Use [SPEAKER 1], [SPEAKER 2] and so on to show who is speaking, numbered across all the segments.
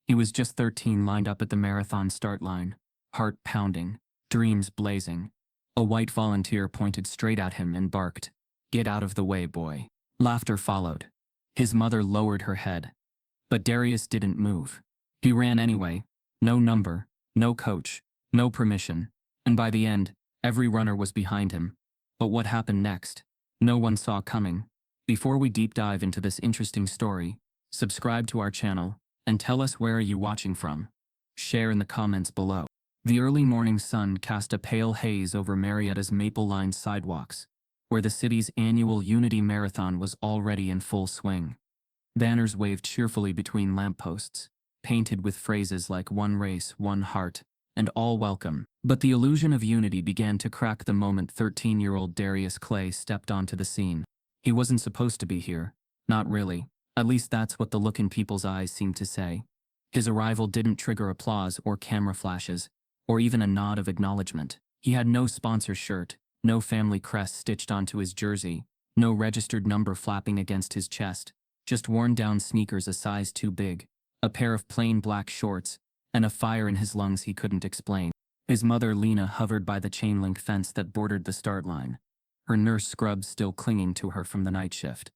[SPEAKER 1] He was just 13, lined up at the marathon start line, heart pounding, dreams blazing. A white volunteer pointed straight at him and barked, "Get out of the way, boy." Laughter followed. His mother lowered her head. But Darius didn't move. He ran anyway. No number, no coach, no permission. And by the end, every runner was behind him. But what happened next? No one saw coming. Before we deep dive into this interesting story, subscribe to our channel and tell us where are you watching from. Share in the comments below. The early morning sun cast a pale haze over Marietta's maple-lined sidewalks, where the city's annual Unity Marathon was already in full swing. Banners waved cheerfully between lampposts, painted with phrases like "one race, one heart," and "all welcome." But the illusion of unity began to crack the moment 13-year-old Darius Clay stepped onto the scene. He wasn't supposed to be here. Not really. At least that's what the look in people's eyes seemed to say. His arrival didn't trigger applause or camera flashes, or even a nod of acknowledgement. He had no sponsor shirt, no family crest stitched onto his jersey, no registered number flapping against his chest, just worn-down sneakers a size too big, a pair of plain black shorts, and a fire in his lungs he couldn't explain. His mother, Lena, hovered by the chain-link fence that bordered the start line, her nurse scrubs still clinging to her from the night shift.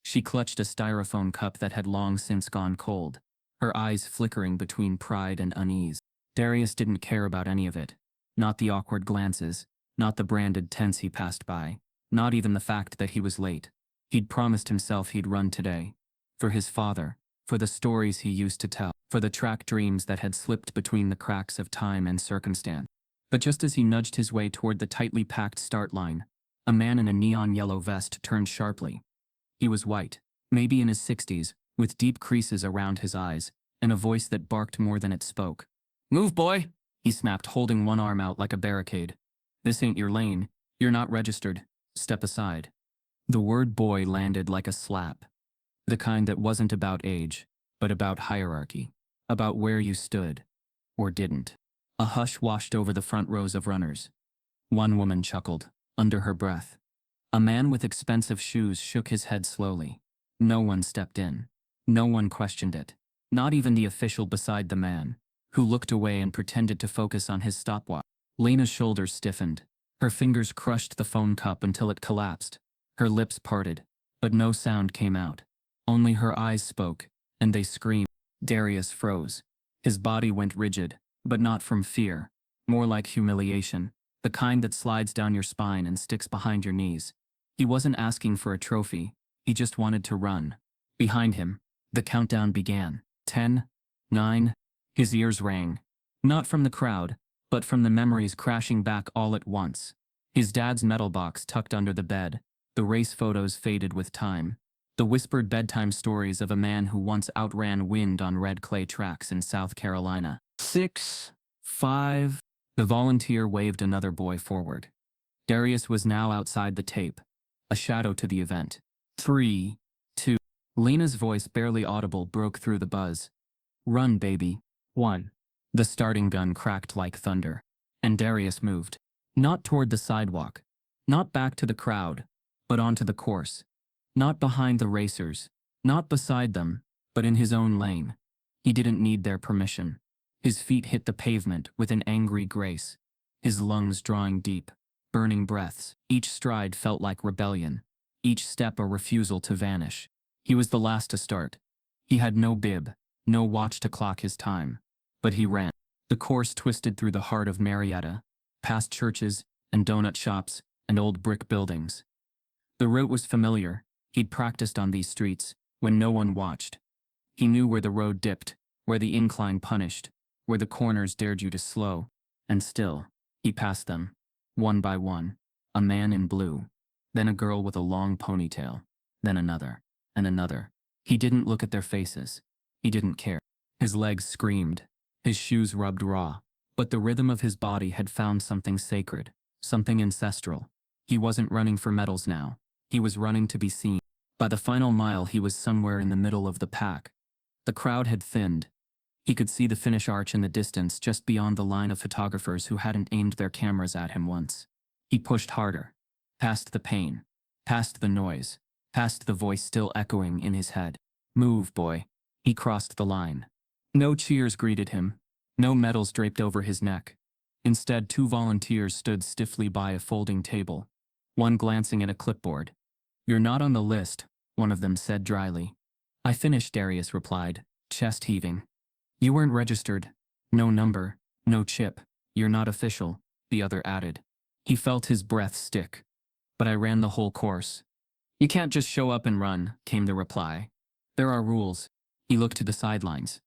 [SPEAKER 1] She clutched a styrofoam cup that had long since gone cold, her eyes flickering between pride and unease. Darius didn't care about any of it. Not the awkward glances, not the branded tents he passed by, not even the fact that he was late. He'd promised himself he'd run today. For his father, for the stories he used to tell, for the track dreams that had slipped between the cracks of time and circumstance. But just as he nudged his way toward the tightly packed start line, a man in a neon yellow vest turned sharply. He was white, maybe in his 60s, with deep creases around his eyes, and a voice that barked more than it spoke. "Move, boy!" he snapped, holding one arm out like a barricade. "This ain't your lane. You're not registered. Step aside." The word boy landed like a slap. The kind that wasn't about age, but about hierarchy. About where you stood. Or didn't. A hush washed over the front rows of runners. One woman chuckled, under her breath. A man with expensive shoes shook his head slowly. No one stepped in. No one questioned it. Not even the official beside the man, who looked away and pretended to focus on his stopwatch. Lena's shoulders stiffened. Her fingers crushed the phone cup until it collapsed. Her lips parted, but no sound came out. Only her eyes spoke, and they screamed. Darius froze. His body went rigid, but not from fear. More like humiliation, the kind that slides down your spine and sticks behind your knees. He wasn't asking for a trophy. He just wanted to run. Behind him, the countdown began. 10, 9. His ears rang. Not from the crowd, but from the memories crashing back all at once. His dad's metal box tucked under the bed, the race photos faded with time, the whispered bedtime stories of a man who once outran wind on red clay tracks in South Carolina. 6, 5. The volunteer waved another boy forward. Darius was now outside the tape, a shadow to the event. 3, 2. Lena's voice, barely audible, broke through the buzz. "Run, baby." 1. The starting gun cracked like thunder, and Darius moved. Not toward the sidewalk, not back to the crowd, but onto the course. Not behind the racers, not beside them, but in his own lane. He didn't need their permission. His feet hit the pavement with an angry grace, his lungs drawing deep, burning breaths. Each stride felt like rebellion, each step a refusal to vanish. He was the last to start. He had no bib, no watch to clock his time, but he ran. The course twisted through the heart of Marietta, past churches and donut shops and old brick buildings. The route was familiar. He'd practiced on these streets when no one watched. He knew where the road dipped, where the incline punished, where the corners dared you to slow, and still, he passed them, one by one. A man in blue, then a girl with a long ponytail, then another, and another. He didn't look at their faces. He didn't care. His legs screamed. His shoes rubbed raw. But the rhythm of his body had found something sacred, something ancestral. He wasn't running for medals now. He was running to be seen. By the final mile, he was somewhere in the middle of the pack. The crowd had thinned. He could see the finish arch in the distance, just beyond the line of photographers who hadn't aimed their cameras at him once. He pushed harder. Past the pain. Past the noise. Past the voice still echoing in his head. "Move, boy." He crossed the line. No cheers greeted him. No medals draped over his neck. Instead, two volunteers stood stiffly by a folding table, one glancing at a clipboard. "You're not on the list," one of them said dryly. "I finished," Darius replied, chest heaving. "You weren't registered. No number, no chip. You're not official," the other added. He felt his breath stick. "But I ran the whole course." "You can't just show up and run," came the reply. "There are rules." He looked to the sidelines.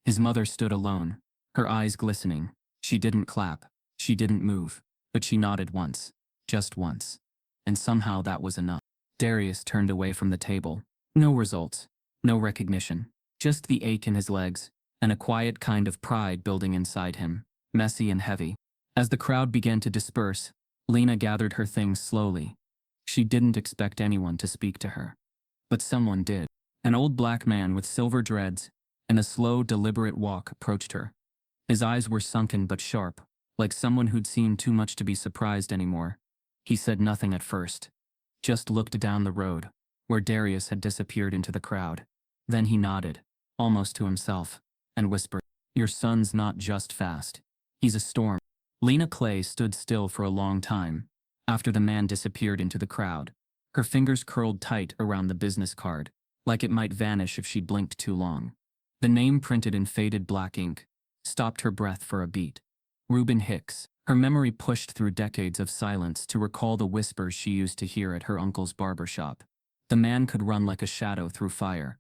[SPEAKER 1] His mother stood alone, her eyes glistening. She didn't clap. She didn't move. But she nodded once. Just once. And somehow that was enough. Darius turned away from the table. No results. No recognition. Just the ache in his legs, and a quiet kind of pride building inside him, messy and heavy. As the crowd began to disperse, Lena gathered her things slowly. She didn't expect anyone to speak to her. But someone did. An old black man with silver dreads and a slow, deliberate walk approached her. His eyes were sunken but sharp, like someone who'd seen too much to be surprised anymore. He said nothing at first, just looked down the road, where Darius had disappeared into the crowd. Then he nodded, almost to himself, and whispered, "Your son's not just fast. He's a storm." Lena Clay stood still for a long time, after the man disappeared into the crowd. Her fingers curled tight around the business card, like it might vanish if she blinked too long. The name printed in faded black ink stopped her breath for a beat. Reuben Hicks. Her memory pushed through decades of silence to recall the whispers she used to hear at her uncle's barber shop. The man could run like a shadow through fire.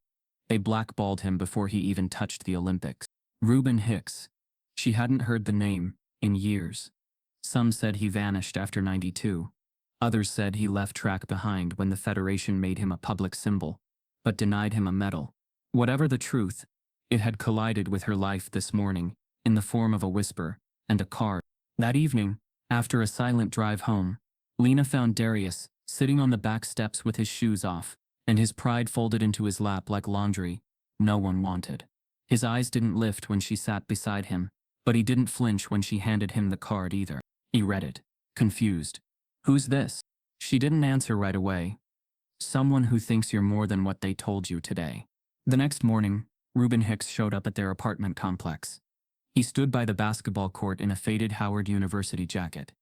[SPEAKER 1] They blackballed him before he even touched the Olympics. Reuben Hicks. She hadn't heard the name in years. Some said he vanished after '92. Others said he left track behind when the Federation made him a public symbol, but denied him a medal. Whatever the truth, it had collided with her life this morning, in the form of a whisper and a card. That evening, after a silent drive home, Lena found Darius sitting on the back steps with his shoes off, and his pride folded into his lap like laundry no one wanted. His eyes didn't lift when she sat beside him, but he didn't flinch when she handed him the card either. He read it, confused. "Who's this?" She didn't answer right away. "Someone who thinks you're more than what they told you today." The next morning, Reuben Hicks showed up at their apartment complex. He stood by the basketball court in a faded Howard University jacket.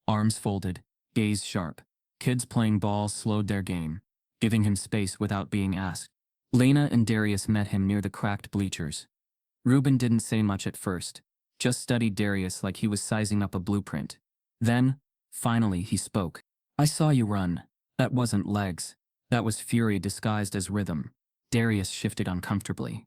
[SPEAKER 1] Arms folded, gaze sharp. Kids playing ball slowed their game, giving him space without being asked. Lena and Darius met him near the cracked bleachers. Reuben didn't say much at first, just studied Darius like he was sizing up a blueprint. Then, finally, he spoke. "I saw you run. That wasn't legs. That was fury disguised as rhythm." Darius shifted uncomfortably.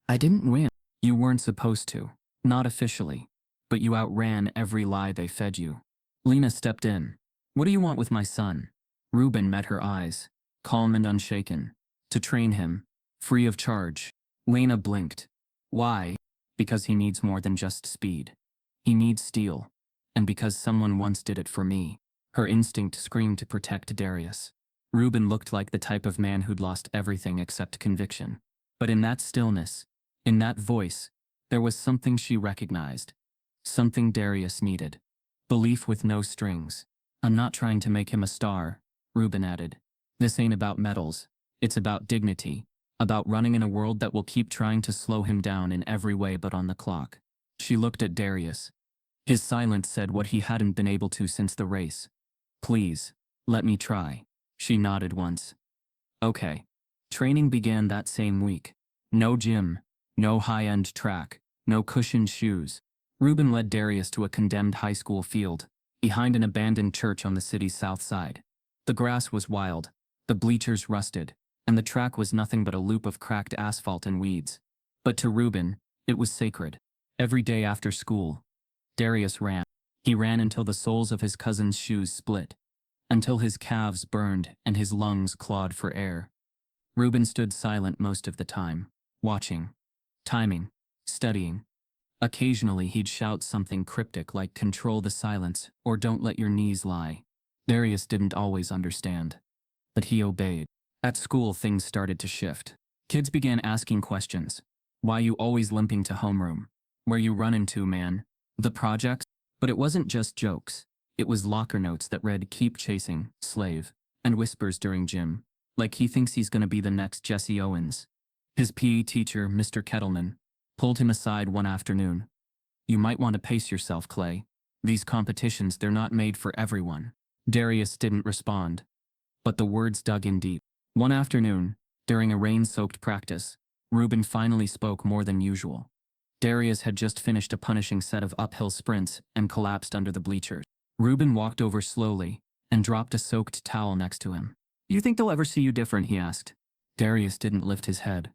[SPEAKER 1] "I didn't win." "You weren't supposed to. Not officially. But you outran every lie they fed you." Lena stepped in. "What do you want with my son?" Reuben met her eyes, calm and unshaken. "To train him. Free of charge." Lena blinked. "Why?" "Because he needs more than just speed. He needs steel. And because someone once did it for me." Her instinct screamed to protect Darius. Reuben looked like the type of man who'd lost everything except conviction. But in that stillness, in that voice, there was something she recognized. Something Darius needed. Belief with no strings. "I'm not trying to make him a star," Reuben added. "This ain't about medals. It's about dignity. About running in a world that will keep trying to slow him down in every way but on the clock." She looked at Darius. His silence said what he hadn't been able to since the race. "Please, let me try." She nodded once. "Okay." Training began that same week. No gym. No high-end track. No cushioned shoes. Reuben led Darius to a condemned high school field, behind an abandoned church on the city's south side. The grass was wild, the bleachers rusted, and the track was nothing but a loop of cracked asphalt and weeds. But to Reuben, it was sacred. Every day after school, Darius ran. He ran until the soles of his cousin's shoes split, until his calves burned and his lungs clawed for air. Reuben stood silent most of the time, watching, timing, studying. Occasionally he'd shout something cryptic like "control the silence" or "don't let your knees lie." Darius didn't always understand, but he obeyed. At school things started to shift. Kids began asking questions. "Why you always limping to homeroom? Where you running to, man? The projects?" But it wasn't just jokes. It was locker notes that read "keep chasing, slave," and whispers during gym, like he thinks he's gonna be the next Jesse Owens. His PE teacher, Mr. Kettleman, pulled him aside one afternoon. You might want to pace yourself, Clay. These competitions, they're not made for everyone. Darius didn't respond, but the words dug in deep. One afternoon, during a rain-soaked practice, Reuben finally spoke more than usual. Darius had just finished a punishing set of uphill sprints and collapsed under the bleachers. Reuben walked over slowly and dropped a soaked towel next to him. You think they'll ever see you different? He asked. Darius didn't lift his head.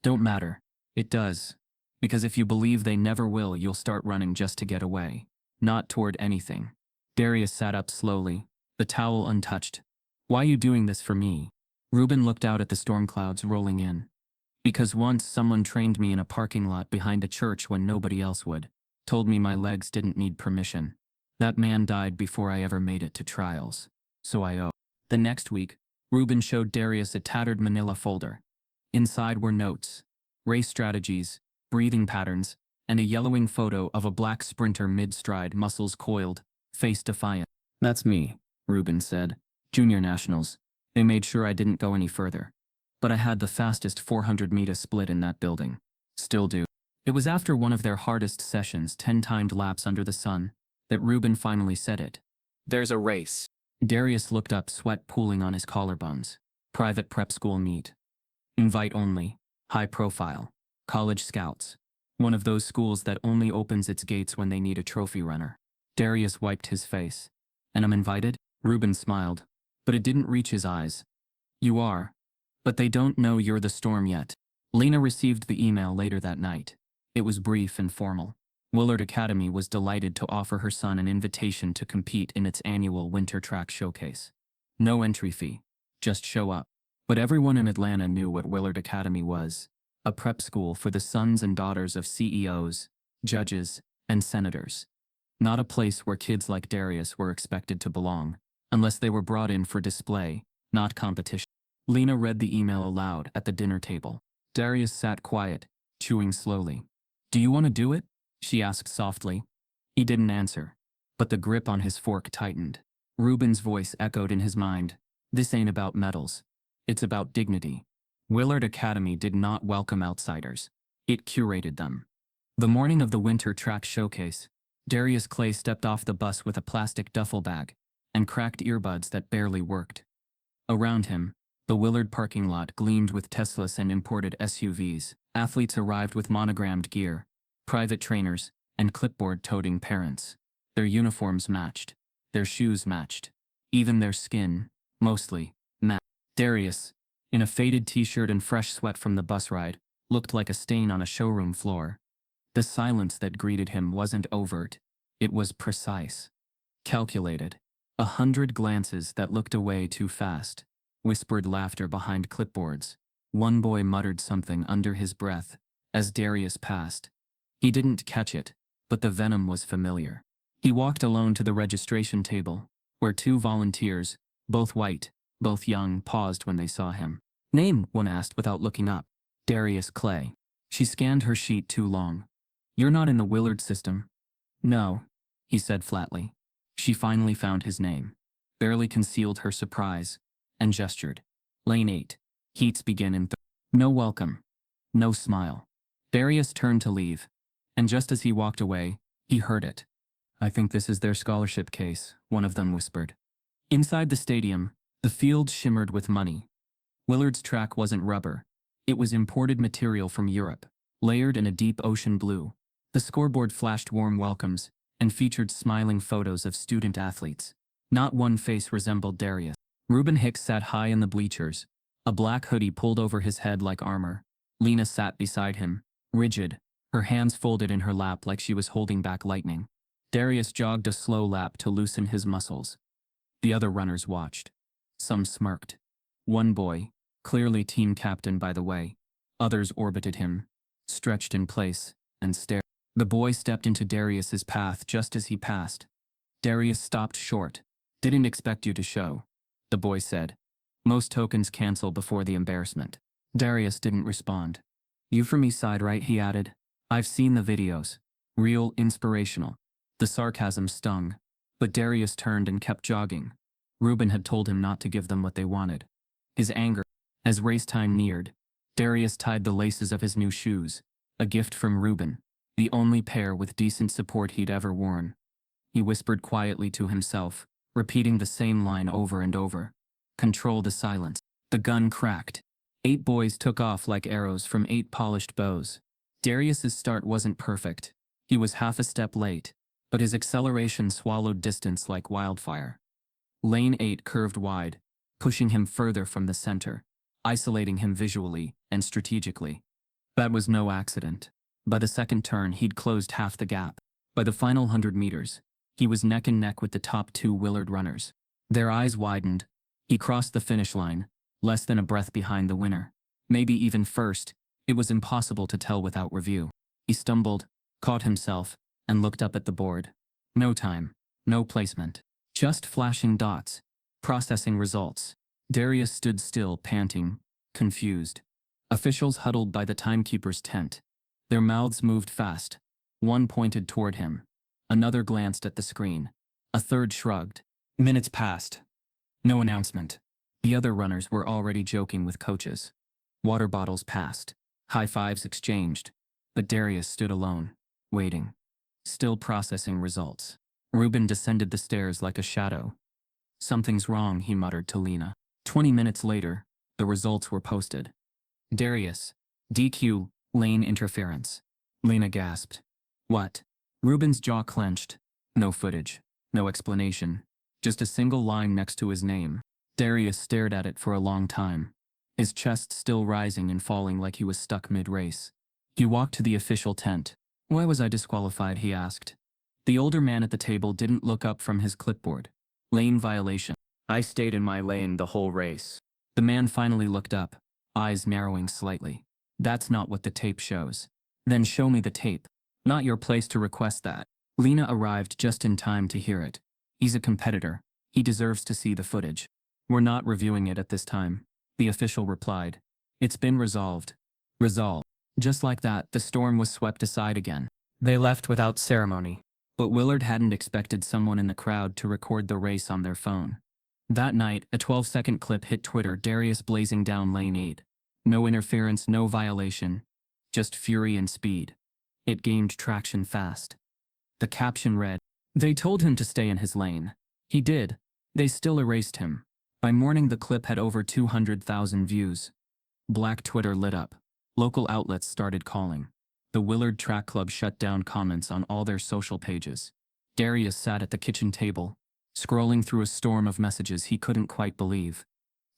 [SPEAKER 1] Don't matter. It does. Because if you believe they never will, you'll start running just to get away. Not toward anything. Darius sat up slowly, the towel untouched. Why you doing this for me? Reuben looked out at the storm clouds rolling in. Because once someone trained me in a parking lot behind a church when nobody else would. Told me my legs didn't need permission. That man died before I ever made it to trials. So I owe. The next week, Reuben showed Darius a tattered manila folder. Inside were notes, race strategies, breathing patterns, and a yellowing photo of a black sprinter mid-stride, muscles coiled, face defiant. That's me, Reuben said. Junior nationals. They made sure I didn't go any further. But I had the fastest 400-meter split in that building. Still do. It was after one of their hardest sessions, 10 timed laps under the sun, that Reuben finally said it. There's a race. Darius looked up, sweat pooling on his collarbones. Private prep school meet. Invite only. High profile. College scouts. One of those schools that only opens its gates when they need a trophy runner. Darius wiped his face. And I'm invited? Reuben smiled. But it didn't reach his eyes. You are. But they don't know you're the storm yet. Lena received the email later that night. It was brief and formal. Willard Academy was delighted to offer her son an invitation to compete in its annual winter track showcase. No entry fee. Just show up. But everyone in Atlanta knew what Willard Academy was. A prep school for the sons and daughters of CEOs, judges, and senators. Not a place where kids like Darius were expected to belong, unless they were brought in for display, not competition. Lena read the email aloud at the dinner table. Darius sat quiet, chewing slowly. Do you want to do it? She asked softly. He didn't answer, but the grip on his fork tightened. Reuben's voice echoed in his mind. This ain't about medals. It's about dignity. Willard Academy did not welcome outsiders. It curated them. The morning of the winter track showcase, Darius Clay stepped off the bus with a plastic duffel bag and cracked earbuds that barely worked. Around him, the Willard parking lot gleamed with Teslas and imported SUVs. Athletes arrived with monogrammed gear, private trainers, and clipboard-toting parents. Their uniforms matched. Their shoes matched. Even their skin, mostly, matched. Darius, in a faded t-shirt and fresh sweat from the bus ride, looked like a stain on a showroom floor. The silence that greeted him wasn't overt. It was precise. Calculated. 100 glances that looked away too fast. Whispered laughter behind clipboards. One boy muttered something under his breath as Darius passed. He didn't catch it, but the venom was familiar. He walked alone to the registration table, where 2 volunteers, both white, both young, paused when they saw him. Name, one asked without looking up. Darius Clay. She scanned her sheet too long. You're not in the Willard system. No, he said flatly. She finally found his name, barely concealed her surprise, and gestured. Lane 8. Heats begin in No welcome. No smile. Darius turned to leave, and just as he walked away, he heard it. I think this is their scholarship case, one of them whispered. Inside the stadium, the field shimmered with money. Willard's track wasn't rubber. It was imported material from Europe, layered in a deep ocean blue. The scoreboard flashed warm welcomes and featured smiling photos of student athletes. Not one face resembled Darius. Reuben Hicks sat high in the bleachers, a black hoodie pulled over his head like armor. Lena sat beside him, rigid, her hands folded in her lap like she was holding back lightning. Darius jogged a slow lap to loosen his muscles. The other runners watched. Some smirked. One boy, clearly team captain by the way, others orbited him, stretched in place, and stared. The boy stepped into Darius's path just as he passed. Darius stopped short. Didn't expect you to show, the boy said. Most tokens cancel before the embarrassment. Darius didn't respond. You for me side right, he added. I've seen the videos. Real inspirational. The sarcasm stung, but Darius turned and kept jogging. Reuben had told him not to give them what they wanted. His anger. As race time neared, Darius tied the laces of his new shoes, A gift from Ruben, the only pair with decent support he'd ever worn. He whispered quietly to himself, repeating the same line over and over. Control the silence. The gun cracked. 8 boys took off like arrows from 8 polished bows. Darius's start wasn't perfect. He was half a step late, but his acceleration swallowed distance like wildfire. Lane 8 curved wide, pushing him further from the center, isolating him visually and strategically. That was no accident. By the second turn, he'd closed half the gap. By the final 100 meters, he was neck and neck with the top 2 Willard runners. Their eyes widened. He crossed the finish line, less than a breath behind the winner. Maybe even first. It was impossible to tell without review. He stumbled, caught himself, and looked up at the board. No time, no placement. Just flashing dots. Processing results. Darius stood still, panting, confused. Officials huddled by the timekeeper's tent. Their mouths moved fast. One pointed toward him. Another glanced at the screen. A third shrugged. Minutes passed. No announcement. The other runners were already joking with coaches. Water bottles passed. High fives exchanged. But Darius stood alone, waiting. Still processing results. Ruben descended the stairs like a shadow. Something's wrong, he muttered to Lena. 20 minutes later, the results were posted. Darius. DQ, lane interference. Lena gasped. What? Ruben's jaw clenched. No footage. No explanation. Just a single line next to his name. Darius stared at it for a long time, his chest still rising and falling like he was stuck mid-race. He walked to the official tent. Why was I disqualified, he asked. The older man at the table didn't look up from his clipboard. Lane violation. I stayed in my lane the whole race. The man finally looked up, eyes narrowing slightly. That's not what the tape shows. Then show me the tape. Not your place to request that. Lena arrived just in time to hear it. He's a competitor. He deserves to see the footage. We're not reviewing it at this time, the official replied. It's been resolved. Resolved. Just like that, the storm was swept aside again. They left without ceremony. But Willard hadn't expected someone in the crowd to record the race on their phone. That night, a 12-second clip hit Twitter, Darius blazing down lane 8. No interference, no violation. Just fury and speed. It gained traction fast. The caption read, "They told him to stay in his lane. He did. They still erased him." By morning, the clip had over 200,000 views. Black Twitter lit up. Local outlets started calling. The Willard Track Club shut down comments on all their social pages. Darius sat at the kitchen table, scrolling through a storm of messages he couldn't quite believe.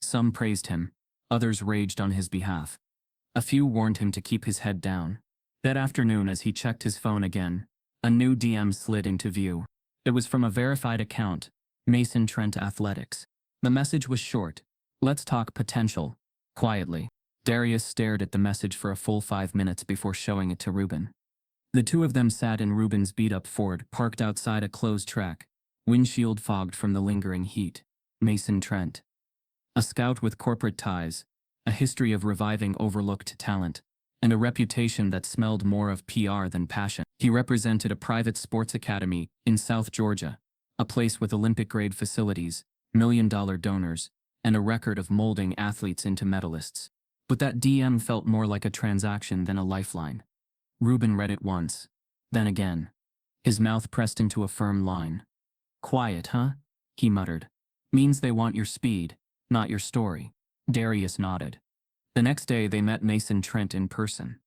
[SPEAKER 1] Some praised him, others raged on his behalf. A few warned him to keep his head down. That afternoon, as he checked his phone again, a new DM slid into view. It was from a verified account, Mason Trent Athletics. The message was short. Let's talk potential. Quietly. Darius stared at the message for a full 5 minutes before showing it to Ruben. The two of them sat in Ruben's beat-up Ford, parked outside a closed track, windshield fogged from the lingering heat. Mason Trent. A scout with corporate ties, a history of reviving overlooked talent, and a reputation that smelled more of PR than passion. He represented a private sports academy in South Georgia, a place with Olympic-grade facilities, million-dollar donors, and a record of molding athletes into medalists. But that DM felt more like a transaction than a lifeline. Ruben read it once, then again. His mouth pressed into a firm line. Quiet, huh? He muttered. Means they want your speed, not your story. Darius nodded. The next day they met Mason Trent in person.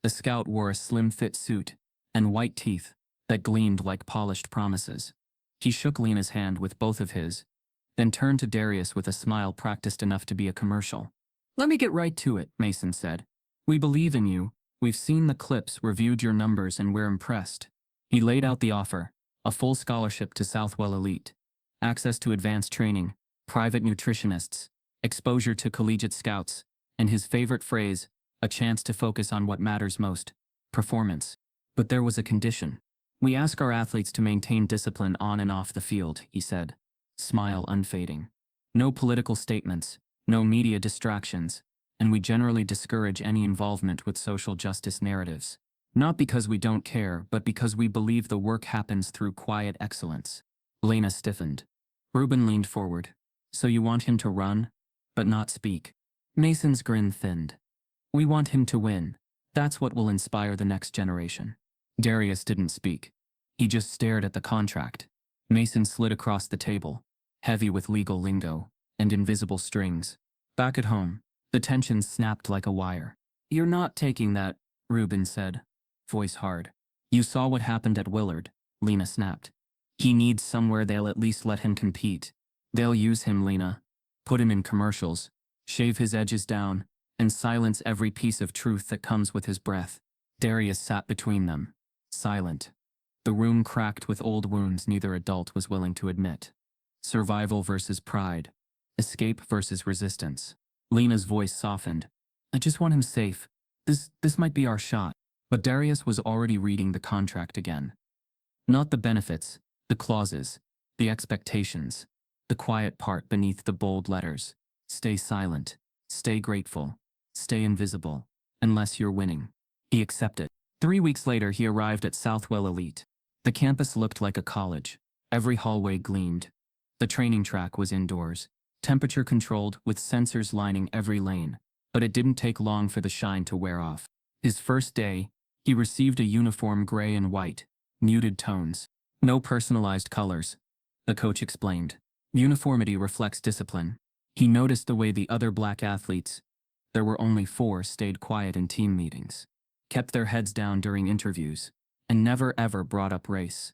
[SPEAKER 1] The scout wore a slim-fit suit and white teeth that gleamed like polished promises. He shook Lena's hand with both of his, then turned to Darius with a smile practiced enough to be a commercial. Let me get right to it, Mason said. We believe in you. We've seen the clips, reviewed your numbers, and we're impressed. He laid out the offer, a full scholarship to Southwell Elite, access to advanced training, private nutritionists, exposure to collegiate scouts, and his favorite phrase, a chance to focus on what matters most, performance. But there was a condition. We ask our athletes to maintain discipline on and off the field, he said, smile unfading. No political statements, no media distractions, and we generally discourage any involvement with social justice narratives. Not because we don't care, but because we believe the work happens through quiet excellence. Lena stiffened. Ruben leaned forward. So you want him to run, but not speak? Mason's grin thinned. We want him to win. That's what will inspire the next generation. Darius didn't speak. He just stared at the contract. Mason slid across the table, heavy with legal lingo and invisible strings. Back at home, the tension snapped like a wire. "You're not taking that," Reuben said, voice hard. "You saw what happened at Willard," Lena snapped. "He needs somewhere they'll at least let him compete. They'll use him, Lena. Put him in commercials, shave his edges down, and silence every piece of truth that comes with his breath." Darius sat between them, silent. The room cracked with old wounds neither adult was willing to admit. Survival versus pride. Escape versus resistance. Lena's voice softened. "I just want him safe. This might be our shot." But Darius was already reading the contract again. Not the benefits, the clauses, the expectations, the quiet part beneath the bold letters. Stay silent, stay grateful, stay invisible, unless you're winning. He accepted. 3 weeks later, he arrived at Southwell Elite. The campus looked like a college. Every hallway gleamed. The training track was indoors, temperature controlled with sensors lining every lane. But it didn't take long for the shine to wear off. His first day, he received a uniform gray and white, muted tones. No personalized colors, the coach explained. Uniformity reflects discipline. He noticed the way the other black athletes, there were only 4, stayed quiet in team meetings, kept their heads down during interviews, and never ever brought up race.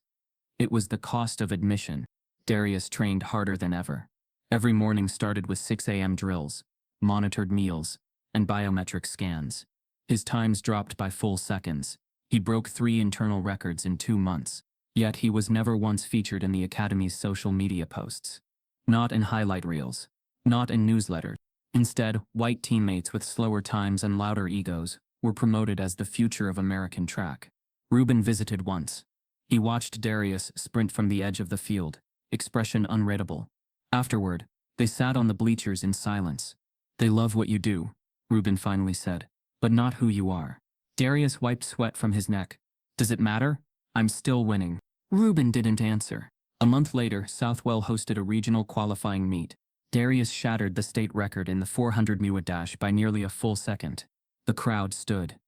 [SPEAKER 1] It was the cost of admission. Darius trained harder than ever. Every morning started with 6 a.m. drills, monitored meals, and biometric scans. His times dropped by full seconds. He broke 3 internal records in 2 months. Yet he was never once featured in the Academy's social media posts. Not in highlight reels. Not in newsletters. Instead, white teammates with slower times and louder egos were promoted as the future of American track. Reuben visited once. He watched Darius sprint from the edge of the field, expression unreadable. Afterward, they sat on the bleachers in silence. "They love what you do," Reuben finally said, "but not who you are." Darius wiped sweat from his neck. "Does it matter? I'm still winning." Reuben didn't answer. A month later, Southwell hosted a regional qualifying meet. Darius shattered the state record in the 400 meter dash by nearly a full second. The crowd stood.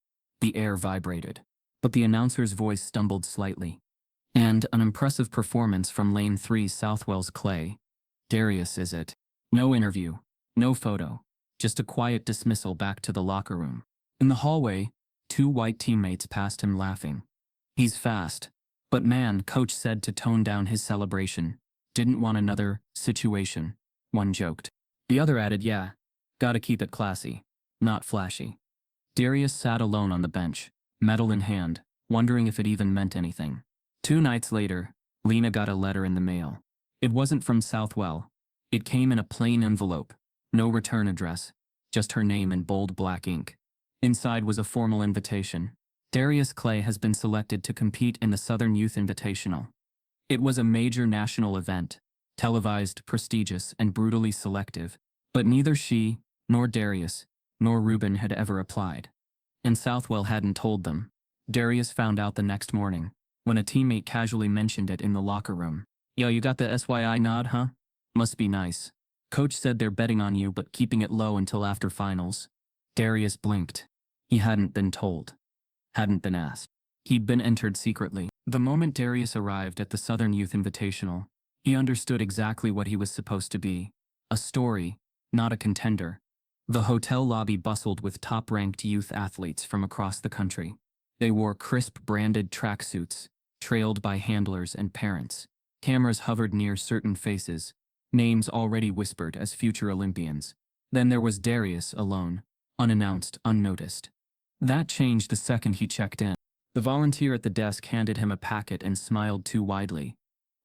[SPEAKER 1] The air vibrated. But the announcer's voice stumbled slightly. "And an impressive performance from Lane 3 Southwell's Clay. Darius, is it?" No interview. No photo. Just a quiet dismissal back to the locker room. In the hallway, 2 white teammates passed him laughing. "He's fast. But man," coach said to tone down his celebration. "Didn't want another situation," one joked. The other added, "Yeah, gotta keep it classy, not flashy." Darius sat alone on the bench, medal in hand, wondering if it even meant anything. 2 nights later, Lena got a letter in the mail. It wasn't from Southwell. It came in a plain envelope. No return address. Just her name in bold black ink. Inside was a formal invitation. "Darius Clay has been selected to compete in the Southern Youth Invitational." It was a major national event, televised, prestigious, and brutally selective. But neither she, nor Darius, nor Reuben had ever applied. And Southwell hadn't told them. Darius found out the next morning, when a teammate casually mentioned it in the locker room. "Yo, you got the SYI nod, huh? Must be nice. Coach said they're betting on you but keeping it low until after finals." Darius blinked. He hadn't been told. Hadn't been asked. He'd been entered secretly. The moment Darius arrived at the Southern Youth Invitational, he understood exactly what he was supposed to be. A story, not a contender. The hotel lobby bustled with top-ranked youth athletes from across the country. They wore crisp branded tracksuits, trailed by handlers and parents. Cameras hovered near certain faces, names already whispered as future Olympians. Then there was Darius alone, unannounced, unnoticed. That changed the second he checked in. The volunteer at the desk handed him a packet and smiled too widely.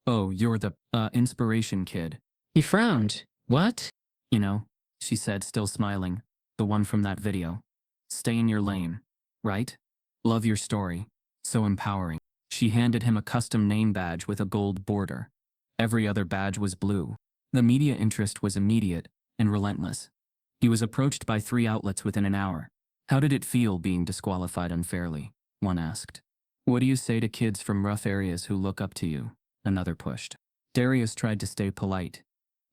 [SPEAKER 1] "Oh, you're the, inspiration kid."
[SPEAKER 2] He frowned. "What?"
[SPEAKER 1] "You know," she said, still smiling, "the one from that video. Stay in your lane, right? Love your story. So empowering." She handed him a custom name badge with a gold border. Every other badge was blue. The media interest was immediate and relentless. He was approached by 3 outlets within an hour. "How did it feel being disqualified unfairly?" one asked. "What do you say to kids from rough areas who look up to you?" another pushed. Darius tried to stay polite,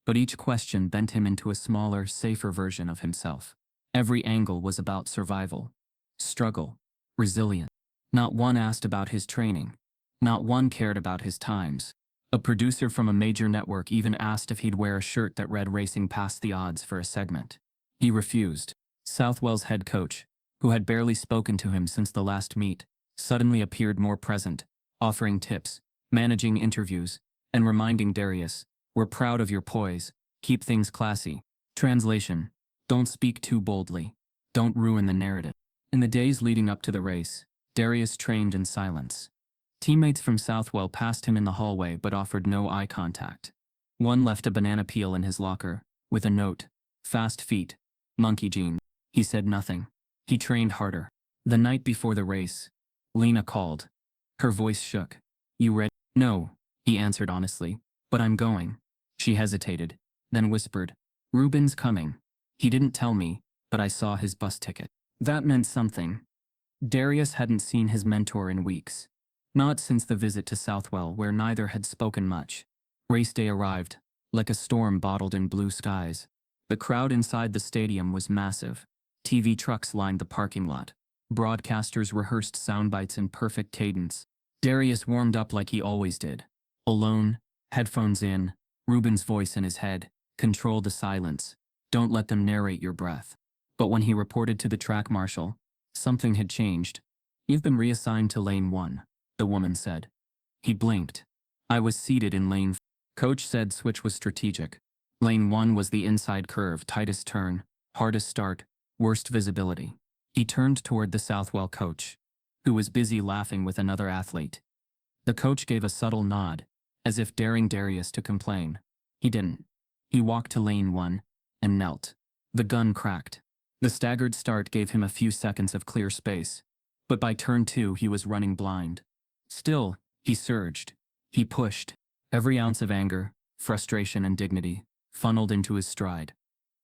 [SPEAKER 1] but each question bent him into a smaller, safer version of himself. Every angle was about survival, struggle, resilient. Not one asked about his training. Not one cared about his times. A producer from a major network even asked if he'd wear a shirt that read "Racing Past the Odds" for a segment. He refused. Southwell's head coach, who had barely spoken to him since the last meet, suddenly appeared more present, offering tips, managing interviews, and reminding Darius, "We're proud of your poise. Keep things classy." Translation: don't speak too boldly. Don't ruin the narrative. In the days leading up to the race, Darius trained in silence. Teammates from Southwell passed him in the hallway but offered no eye contact. One left a banana peel in his locker, with a note: "Fast feet. Monkey jeans." He said nothing. He trained harder. The night before the race, Lena called. Her voice shook. "You ready?" "No," he answered honestly, "but I'm going." She hesitated, then whispered, "Ruben's coming. He didn't tell me, but I saw his bus ticket." That meant something. Darius hadn't seen his mentor in weeks. Not since the visit to Southwell, where neither had spoken much. Race day arrived, like a storm bottled in blue skies. The crowd inside the stadium was massive. TV trucks lined the parking lot. Broadcasters rehearsed soundbites in perfect cadence. Darius warmed up like he always did. Alone, headphones in, Ruben's voice in his head: "Control the silence. Don't let them narrate your breath." But when he reported to the track marshal, something had changed. "You've been reassigned to lane 1, the woman said. He blinked. I was seated in lane 4. Coach said switch was strategic. Lane 1 was the inside curve, tightest turn, hardest start, worst visibility. He turned toward the Southwell coach, who was busy laughing with another athlete. The coach gave a subtle nod, as if daring Darius to complain. He didn't. He walked to lane 1 and knelt. The gun cracked. The staggered start gave him a few seconds of clear space, but by turn 2 he was running blind. Still, he surged. He pushed. Every ounce of anger, frustration, and dignity funneled into his stride.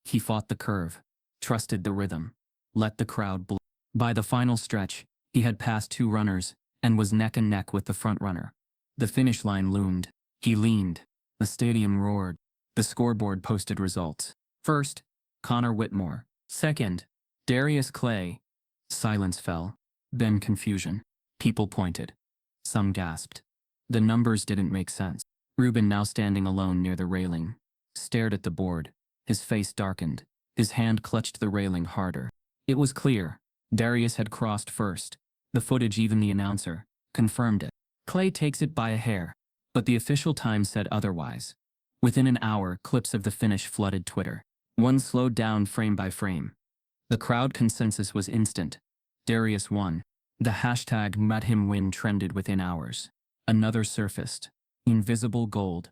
[SPEAKER 1] He fought the curve, trusted the rhythm, let the crowd blow. By the final stretch, he had passed 2 runners and was neck and neck with the front runner. The finish line loomed. He leaned. The stadium roared. The scoreboard posted results. First, Connor Whitmore. Second, Darius Clay. Silence fell. Then confusion. People pointed. Some gasped. The numbers didn't make sense. Ruben, now standing alone near the railing, stared at the board. His face darkened. His hand clutched the railing harder. It was clear. Darius had crossed first. The footage, even the announcer, confirmed it. Clay takes it by a hair. But the official time said otherwise. Within an hour, clips of the finish flooded Twitter. One slowed down frame by frame. The crowd consensus was instant. Darius won. The hashtag #MadHimWin trended within hours. Another surfaced. Invisible gold.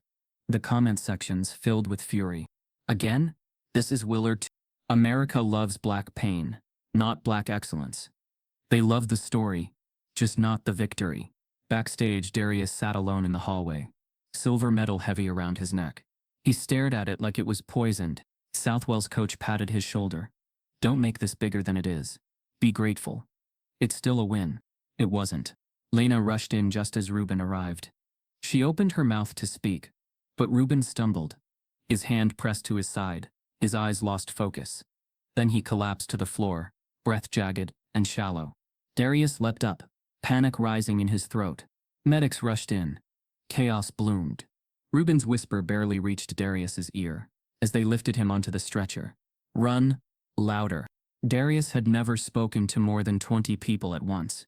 [SPEAKER 1] The comment sections filled with fury. Again? This is Willard too. America loves black pain, not black excellence. They love the story, just not the victory. Backstage, Darius sat alone in the hallway, silver medal heavy around his neck. He stared at it like it was poisoned. Southwell's coach patted his shoulder. "Don't make this bigger than it is. Be grateful. It's still a win." It wasn't. Lena rushed in just as Ruben arrived. She opened her mouth to speak, but Ruben stumbled. His hand pressed to his side. His eyes lost focus. Then he collapsed to the floor, breath jagged and shallow. Darius leapt up, panic rising in his throat. Medics rushed in. Chaos bloomed. Ruben's whisper barely reached Darius's ear as they lifted him onto the stretcher. "Run, louder." Darius had never spoken to more than 20 people at once.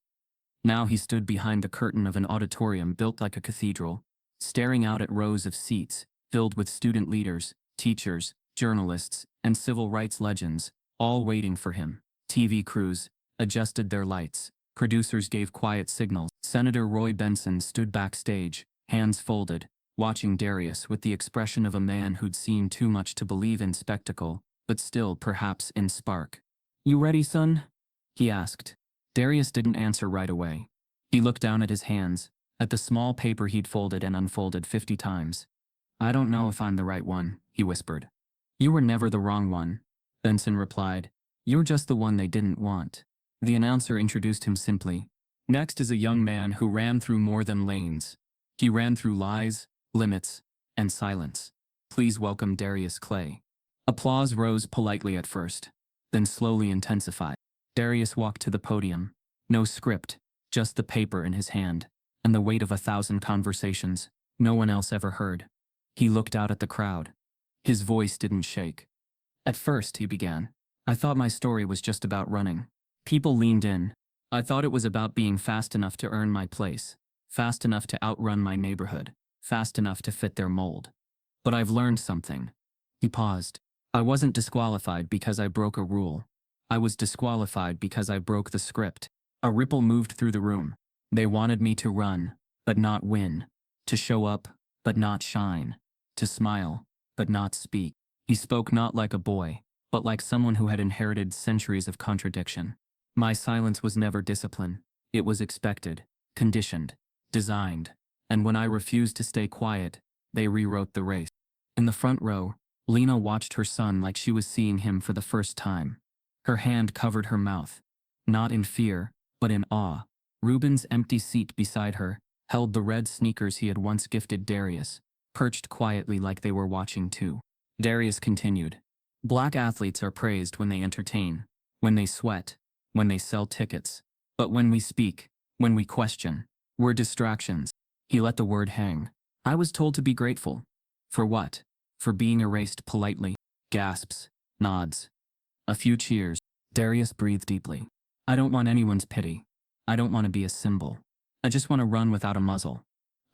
[SPEAKER 1] Now he stood behind the curtain of an auditorium built like a cathedral, staring out at rows of seats filled with student leaders, teachers, journalists, and civil rights legends, all waiting for him. TV crews adjusted their lights. Producers gave quiet signals. Senator Roy Benson stood backstage, hands folded, watching Darius with the expression of a man who'd seen too much to believe in spectacle, but still perhaps in spark. "You ready, son?" he asked. Darius didn't answer right away. He looked down at his hands, at the small paper he'd folded and unfolded 50 times. "I don't know if I'm the right one," he whispered. "You were never the wrong one," Benson replied. "You're just the one they didn't want." The announcer introduced him simply. "Next is a young man who ran through more than lanes. He ran through lies, limits, and silence. Please welcome Darius Clay." Applause rose politely at first, then slowly intensified. Darius walked to the podium, No script, just the paper in his hand, and the weight of 1,000 conversations no one else ever heard. He looked out at the crowd. His voice didn't shake. At first, he began, I thought my story was just about running. People leaned in. I thought it was about being fast enough to earn my place, fast enough to outrun my neighborhood, fast enough to fit their mold. But I've learned something. He paused. I wasn't disqualified because I broke a rule. I was disqualified because I broke the script. A ripple moved through the room. They wanted me to run, but not win. To show up, but not shine. To smile, but not speak. He spoke not like a boy, but like someone who had inherited centuries of contradiction. My silence was never discipline. It was expected, conditioned, designed. And when I refused to stay quiet, they rewrote the race. In the front row, Lena watched her son like she was seeing him for the first time. Her hand covered her mouth. Not in fear, but in awe. Ruben's empty seat beside her held the red sneakers he had once gifted Darius, perched quietly like they were watching too. Darius continued. Black athletes are praised when they entertain, when they sweat, when they sell tickets. But when we speak, when we question, we're distractions. He let the word hang. I was told to be grateful. For what? For being erased politely. Gasps, nods. A few cheers. Darius breathed deeply. I don't want anyone's pity. I don't want to be a symbol. I just want to run without a muzzle.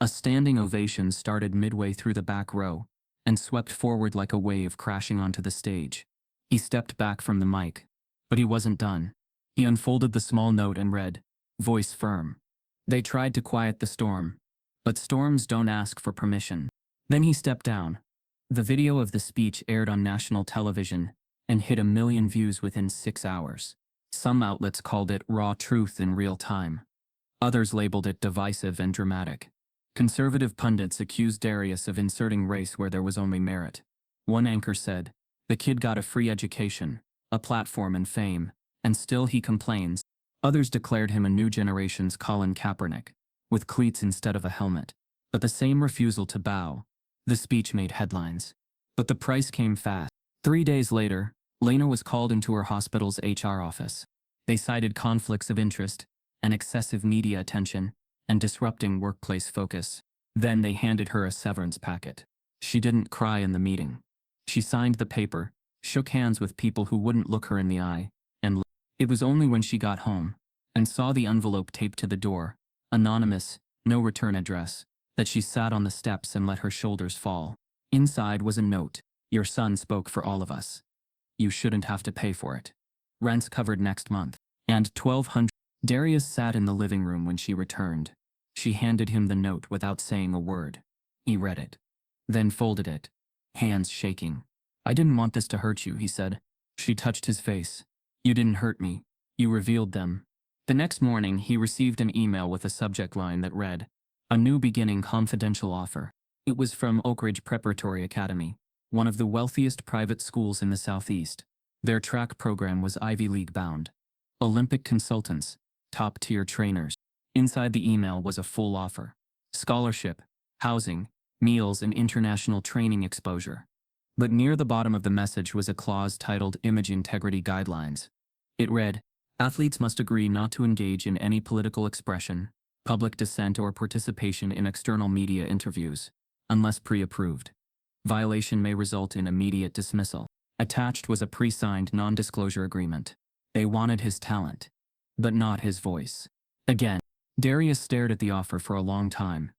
[SPEAKER 1] A standing ovation started midway through the back row and swept forward like a wave crashing onto the stage. He stepped back from the mic, but he wasn't done. He unfolded the small note and read, voice firm. They tried to quiet the storm, but storms don't ask for permission. Then he stepped down. The video of the speech aired on national television and hit 1 million views within 6 hours. Some outlets called it raw truth in real time. Others labeled it divisive and dramatic. Conservative pundits accused Darius of inserting race where there was only merit. One anchor said, the kid got a free education, a platform and fame, and still he complains. Others declared him a new generation's Colin Kaepernick, with cleats instead of a helmet. But the same refusal to bow. The speech made headlines. But the price came fast. 3 days later, Lena was called into her hospital's HR office. They cited conflicts of interest, and excessive media attention, and disrupting workplace focus. Then they handed her a severance packet. She didn't cry in the meeting. She signed the paper, shook hands with people who wouldn't look her in the eye, and it was only when she got home and saw the envelope taped to the door, anonymous, no return address, that she sat on the steps and let her shoulders fall. Inside was a note. Your son spoke for all of us. You shouldn't have to pay for it. Rent's covered next month. And 1,200. Darius sat in the living room when she returned. She handed him the note without saying a word. He read it. Then folded it, hands shaking. I didn't want this to hurt you, he said. She touched his face. You didn't hurt me. You revealed them. The next morning, he received an email with a subject line that read, A New Beginning Confidential Offer. It was from Oak Ridge Preparatory Academy, one of the wealthiest private schools in the Southeast. Their track program was Ivy League bound. Olympic consultants, top-tier trainers. Inside the email was a full offer. Scholarship, housing, meals and international training exposure. But near the bottom of the message was a clause titled Image Integrity Guidelines. It read, athletes must agree not to engage in any political expression, public dissent or participation in external media interviews, unless pre-approved. Violation may result in immediate dismissal. Attached was a pre-signed non-disclosure agreement. They wanted his talent, but not his voice. Again, Darius stared at the offer for a long time.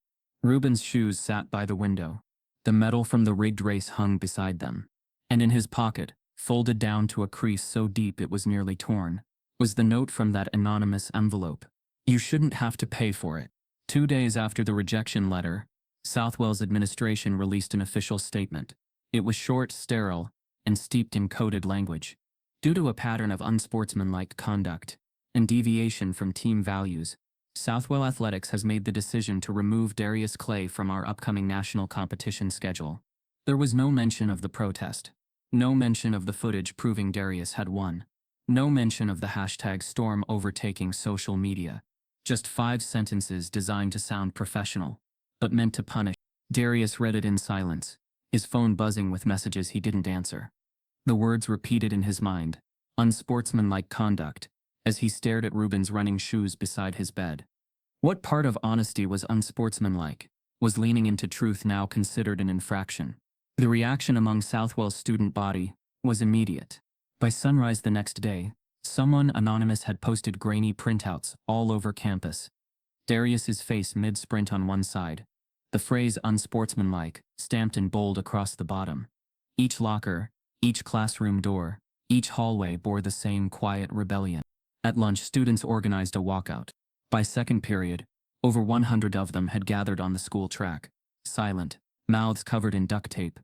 [SPEAKER 1] Ruben's shoes sat by the window. The medal from the rigged race hung beside them. And in his pocket, folded down to a crease so deep it was nearly torn, was the note from that anonymous envelope. You shouldn't have to pay for it. 2 days after the rejection letter, Southwell's administration released an official statement. It was short, sterile, and steeped in coded language. Due to a pattern of unsportsmanlike conduct and deviation from team values, Southwell Athletics has made the decision to remove Darius Clay from our upcoming national competition schedule. There was no mention of the protest. No mention of the footage proving Darius had won. No mention of the hashtag storm overtaking social media. Just 5 sentences designed to sound professional, but meant to punish. Darius read it in silence, his phone buzzing with messages he didn't answer. The words repeated in his mind. Unsportsmanlike conduct, as he stared at Ruben's running shoes beside his bed. What part of honesty was unsportsmanlike? Was leaning into truth now considered an infraction? The reaction among Southwell's student body was immediate. By sunrise the next day, someone anonymous had posted grainy printouts all over campus. Darius's face mid-sprint on one side, the phrase unsportsmanlike stamped in bold across the bottom. Each locker, each classroom door, each hallway bore the same quiet rebellion. At lunch, students organized a walkout. By second period, over 100 of them had gathered on the school track, silent, mouths covered in duct tape.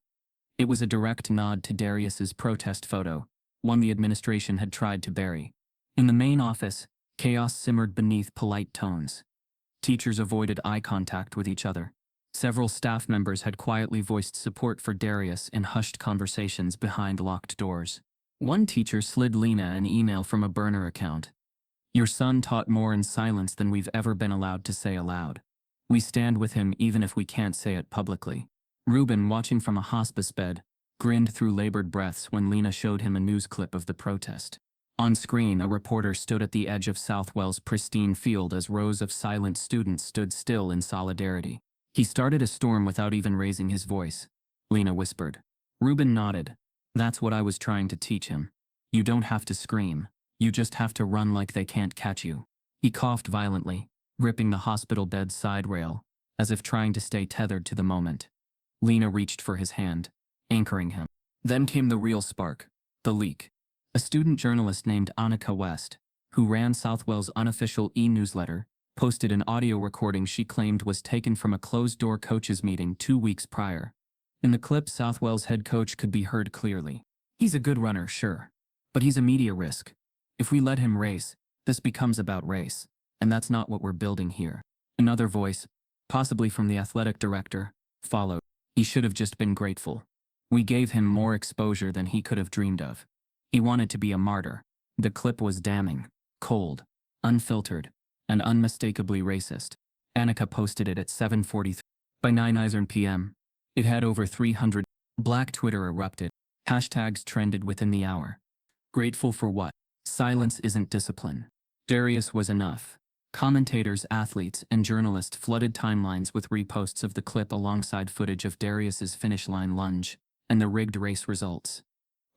[SPEAKER 1] It was a direct nod to Darius's protest photo, one the administration had tried to bury. In the main office, chaos simmered beneath polite tones. Teachers avoided eye contact with each other. Several staff members had quietly voiced support for Darius in hushed conversations behind locked doors. One teacher slid Lena an email from a burner account. "Your son taught more in silence than we've ever been allowed to say aloud. We stand with him even if we can't say it publicly." Ruben, watching from a hospice bed, grinned through labored breaths when Lena showed him a news clip of the protest. On screen, a reporter stood at the edge of Southwell's pristine field as rows of silent students stood still in solidarity. "He started a storm without even raising his voice," Lena whispered. Ruben nodded. "That's what I was trying to teach him. You don't have to scream. You just have to run like they can't catch you." He coughed violently, gripping the hospital bed's side rail, as if trying to stay tethered to the moment. Lena reached for his hand, anchoring him. Then came the real spark, the leak. A student journalist named Annika West, who ran Southwell's unofficial e-newsletter, posted an audio recording she claimed was taken from a closed-door coaches meeting 2 weeks prior. In the clip, Southwell's head coach could be heard clearly. "He's a good runner, sure. But he's a media risk. If we let him race, this becomes about race, and that's not what we're building here." Another voice, possibly from the athletic director, followed. "He should have just been grateful. We gave him more exposure than he could have dreamed of. He wanted to be a martyr." The clip was damning, cold, unfiltered, and unmistakably racist. Annika posted it at 7:43. By 9 p.m., it had over 300. Black Twitter erupted. Hashtags trended within the hour. Grateful for what? Silence isn't discipline. Darius was enough. Commentators, athletes, and journalists flooded timelines with reposts of the clip alongside footage of Darius's finish line lunge and the rigged race results.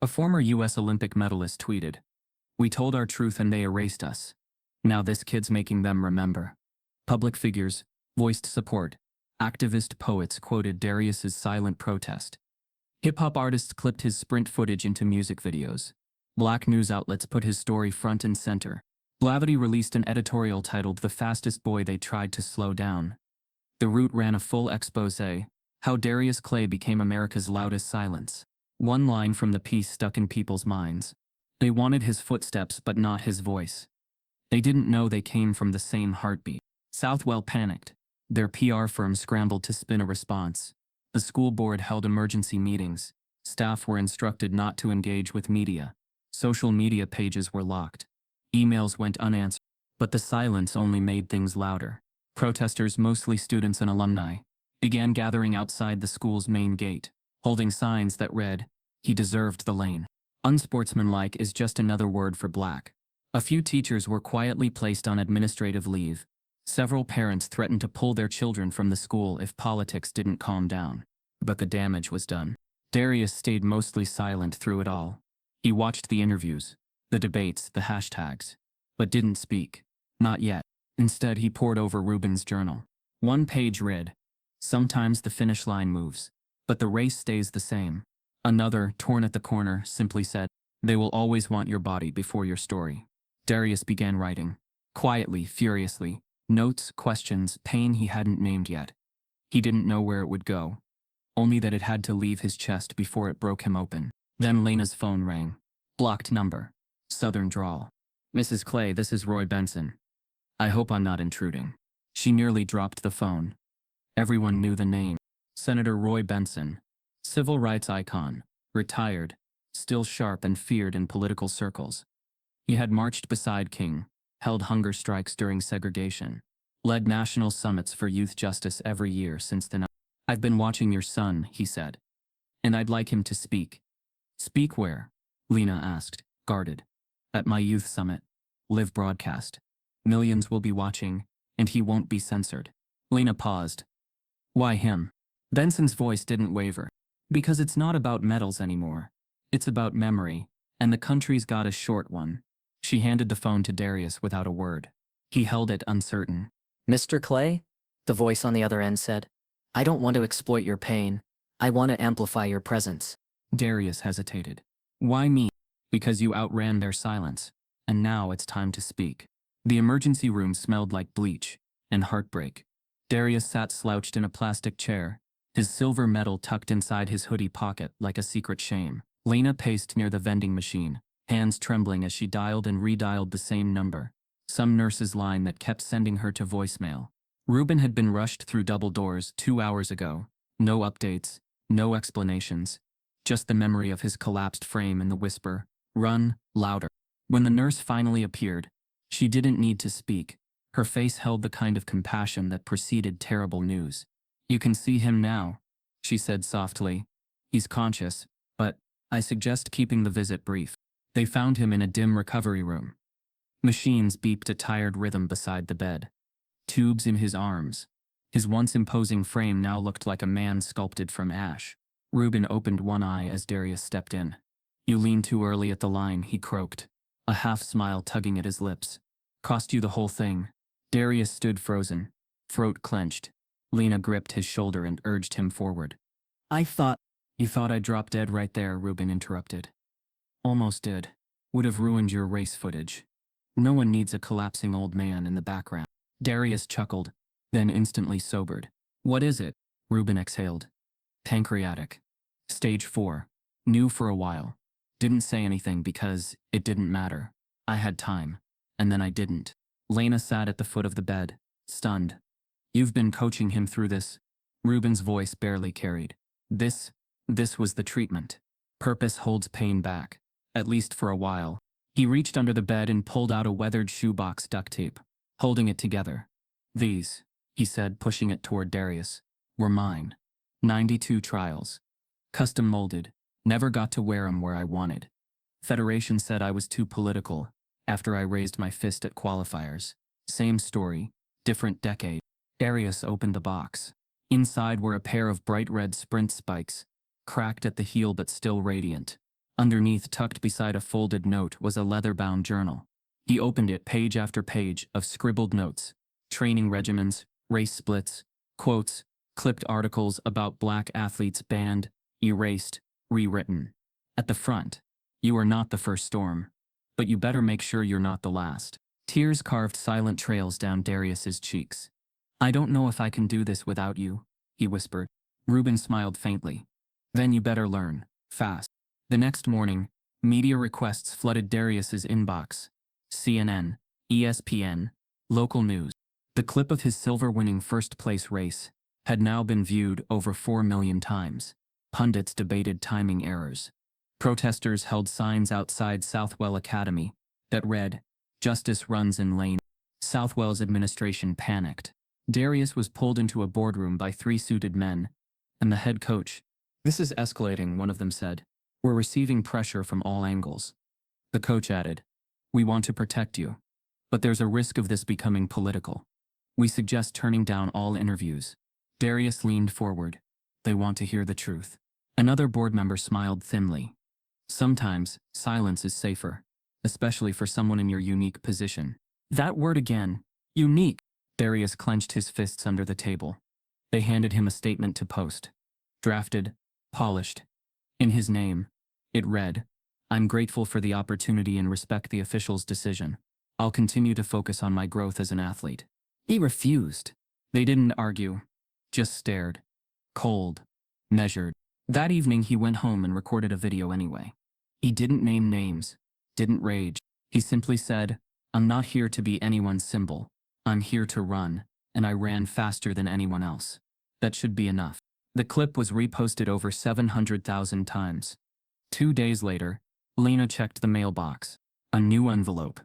[SPEAKER 1] A former U.S. Olympic medalist tweeted, "We told our truth and they erased us. Now this kid's making them remember." Public figures voiced support. Activist poets quoted Darius's silent protest. Hip-hop artists clipped his sprint footage into music videos. Black news outlets put his story front and center. Blavity released an editorial titled "The Fastest Boy They Tried to Slow Down." The Root ran a full exposé, "How Darius Clay Became America's Loudest Silence." One line from the piece stuck in people's minds. They wanted his footsteps but not his voice. They didn't know they came from the same heartbeat. Southwell panicked. Their PR firm scrambled to spin a response. The school board held emergency meetings. Staff were instructed not to engage with media. Social media pages were locked. Emails went unanswered. But the silence only made things louder. Protesters, mostly students and alumni, began gathering outside the school's main gate, holding signs that read, "He deserved the lane." Unsportsmanlike is just another word for black. A few teachers were quietly placed on administrative leave. Several parents threatened to pull their children from the school if politics didn't calm down. But the damage was done. Darius stayed mostly silent through it all. He watched the interviews, the debates, the hashtags, but didn't speak. Not yet. Instead, he pored over Ruben's journal. One page read, "Sometimes the finish line moves, but the race stays the same." Another, torn at the corner, simply said, "They will always want your body before your story." Darius began writing. Quietly, furiously. Notes, questions, pain he hadn't named yet. He didn't know where it would go. Only that it had to leave his chest before it broke him open. Then Lena's phone rang. Blocked number. Southern drawl. "Mrs. Clay, this is Roy Benson. I hope I'm not intruding." She nearly dropped the phone. Everyone knew the name. Senator Roy Benson. Civil rights icon. Retired. Still sharp and feared in political circles. He had marched beside King, held hunger strikes during segregation, led national summits for youth justice every year since then. "I've been watching your son," he said. "And I'd like him to speak." "Speak where?" Lena asked, guarded. "At my youth summit. Live broadcast. Millions will be watching, and he won't be censored. Lena paused. Why him? Benson's voice didn't waver. Because it's not about medals anymore. It's about memory, and the country's got a short one. She handed the phone to Darius without a word. He held it uncertain.
[SPEAKER 3] Mr. Clay? The voice on the other end said. I don't want to exploit your pain. I want to amplify your presence.
[SPEAKER 1] Darius hesitated. Why me? Because you outran their silence, and now it's time to speak. The emergency room smelled like bleach and heartbreak. Darius sat slouched in a plastic chair, his silver medal tucked inside his hoodie pocket like a secret shame. Lena paced near the vending machine, hands trembling as she dialed and redialed the same number. Some nurse's line that kept sending her to voicemail. Ruben had been rushed through double doors 2 hours ago. No updates, no explanations. Just the memory of his collapsed frame and the whisper, "Run, louder." When the nurse finally appeared, she didn't need to speak. Her face held the kind of compassion that preceded terrible news. "You can see him now," she said softly. "He's conscious, but I suggest keeping the visit brief." They found him in a dim recovery room. Machines beeped a tired rhythm beside the bed. Tubes in his arms. His once imposing frame now looked like a man sculpted from ash. Ruben opened one eye as Darius stepped in. "You leaned too early at the line," he croaked, a half-smile tugging at his lips. "Cost you the whole thing." Darius stood frozen, throat clenched. Lena gripped his shoulder and urged him forward. You thought I'd drop dead right there," Ruben interrupted. "Almost did. Would have ruined your race footage. No one needs a collapsing old man in the background." Darius chuckled, then instantly sobered. "What is it?" Ruben exhaled. "Pancreatic. Stage 4. Knew for a while. Didn't say anything because it didn't matter. I had time. And then I didn't." Lena sat at the foot of the bed, stunned. "You've been coaching him through this?" Ruben's voice barely carried. This was the treatment. Purpose holds pain back. At least for a while." He reached under the bed and pulled out a weathered shoebox duct tape, holding it together. "These," he said, pushing it toward Darius, "were mine. 92 trials. Custom molded. Never got to wear 'em where I wanted. Federation said I was too political after I raised my fist at qualifiers. Same story, different decade." Darius opened the box. Inside were a pair of bright red sprint spikes, cracked at the heel but still radiant. Underneath, tucked beside a folded note, was a leather-bound journal. He opened it, page after page of scribbled notes, training regimens, race splits, quotes, clipped articles about black athletes banned, erased, rewritten. At the front, "You are not the first storm, but you better make sure you're not the last." Tears carved silent trails down Darius's cheeks. "I don't know if I can do this without you," he whispered. Ruben smiled faintly. "Then you better learn, fast." The next morning, media requests flooded Darius's inbox. CNN, ESPN, local news. The clip of his silver-winning first-place race had now been viewed over 4 million times. Pundits debated timing errors. Protesters held signs outside Southwell Academy that read, "Justice runs in lane." Southwell's administration panicked. Darius was pulled into a boardroom by 3 suited men, and the head coach. "This is escalating," one of them said. "We're receiving pressure from all angles." The coach added, "We want to protect you, but there's a risk of this becoming political. We suggest turning down all interviews." Darius leaned forward. "They want to hear the truth." Another board member smiled thinly. "Sometimes, silence is safer, especially for someone in your unique position." That word again, unique. Darius clenched his fists under the table. They handed him a statement to post. Drafted, polished. In his name, it read, "I'm grateful for the opportunity and respect the official's decision. I'll continue to focus on my growth as an athlete." He refused. They didn't argue, just stared. Cold, measured. That evening he went home and recorded a video anyway. He didn't name names, didn't rage. He simply said, "I'm not here to be anyone's symbol. I'm here to run, and I ran faster than anyone else. That should be enough." The clip was reposted over 700,000 times. 2 days later, Lena checked the mailbox. A new envelope.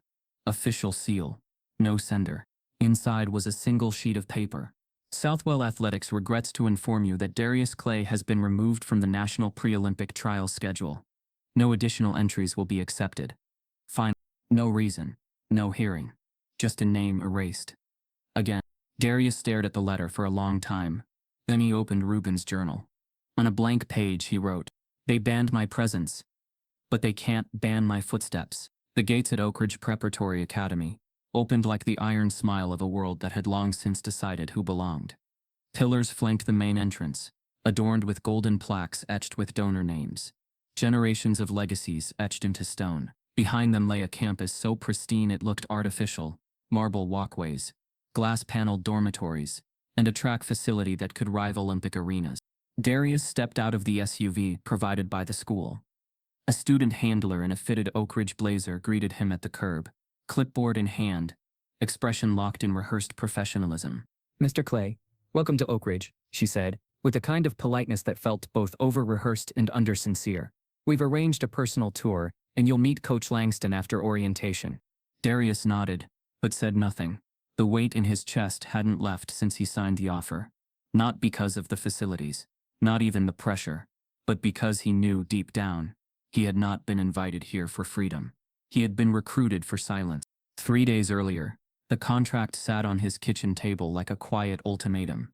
[SPEAKER 1] Official seal. No sender. Inside was a single sheet of paper. "Southwell Athletics regrets to inform you that Darius Clay has been removed from the National Pre-Olympic Trial schedule. No additional entries will be accepted. Fine. No reason. No hearing. Just a name erased. Again. Darius stared at the letter for a long time. Then he opened Ruben's journal. On a blank page he wrote, "They banned my presence, but they can't ban my footsteps." The gates at Oak Ridge Preparatory Academy opened like the iron smile of a world that had long since decided who belonged. Pillars flanked the main entrance, adorned with golden plaques etched with donor names. Generations of legacies etched into stone. Behind them lay a campus so pristine it looked artificial, marble walkways, glass-paneled dormitories, and a track facility that could rival Olympic arenas. Darius stepped out of the SUV provided by the school. A student handler in a fitted Oak Ridge blazer greeted him at the curb, clipboard in hand, expression locked in rehearsed professionalism.
[SPEAKER 4] "Mr. Clay, welcome to Oak Ridge," she said, with a kind of politeness that felt both over-rehearsed and under-sincere. "We've arranged a personal tour, and you'll meet Coach Langston after orientation."
[SPEAKER 1] Darius nodded, but said nothing. The weight in his chest hadn't left since he signed the offer. Not because of the facilities, not even the pressure, but because he knew deep down, he had not been invited here for freedom. He had been recruited for silence. 3 days earlier, the contract sat on his kitchen table like a quiet ultimatum.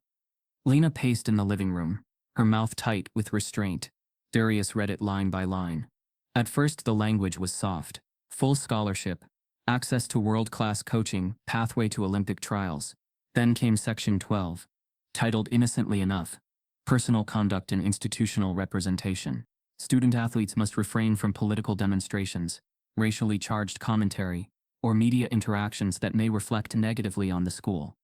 [SPEAKER 1] Lena paced in the living room, her mouth tight with restraint. Darius read it line by line. At first the language was soft. Full scholarship, access to world-class coaching, pathway to Olympic trials. Then came Section 12, titled innocently enough, Personal Conduct and Institutional Representation. Student-athletes must refrain from political demonstrations, racially charged commentary, or media interactions that may reflect negatively on the school.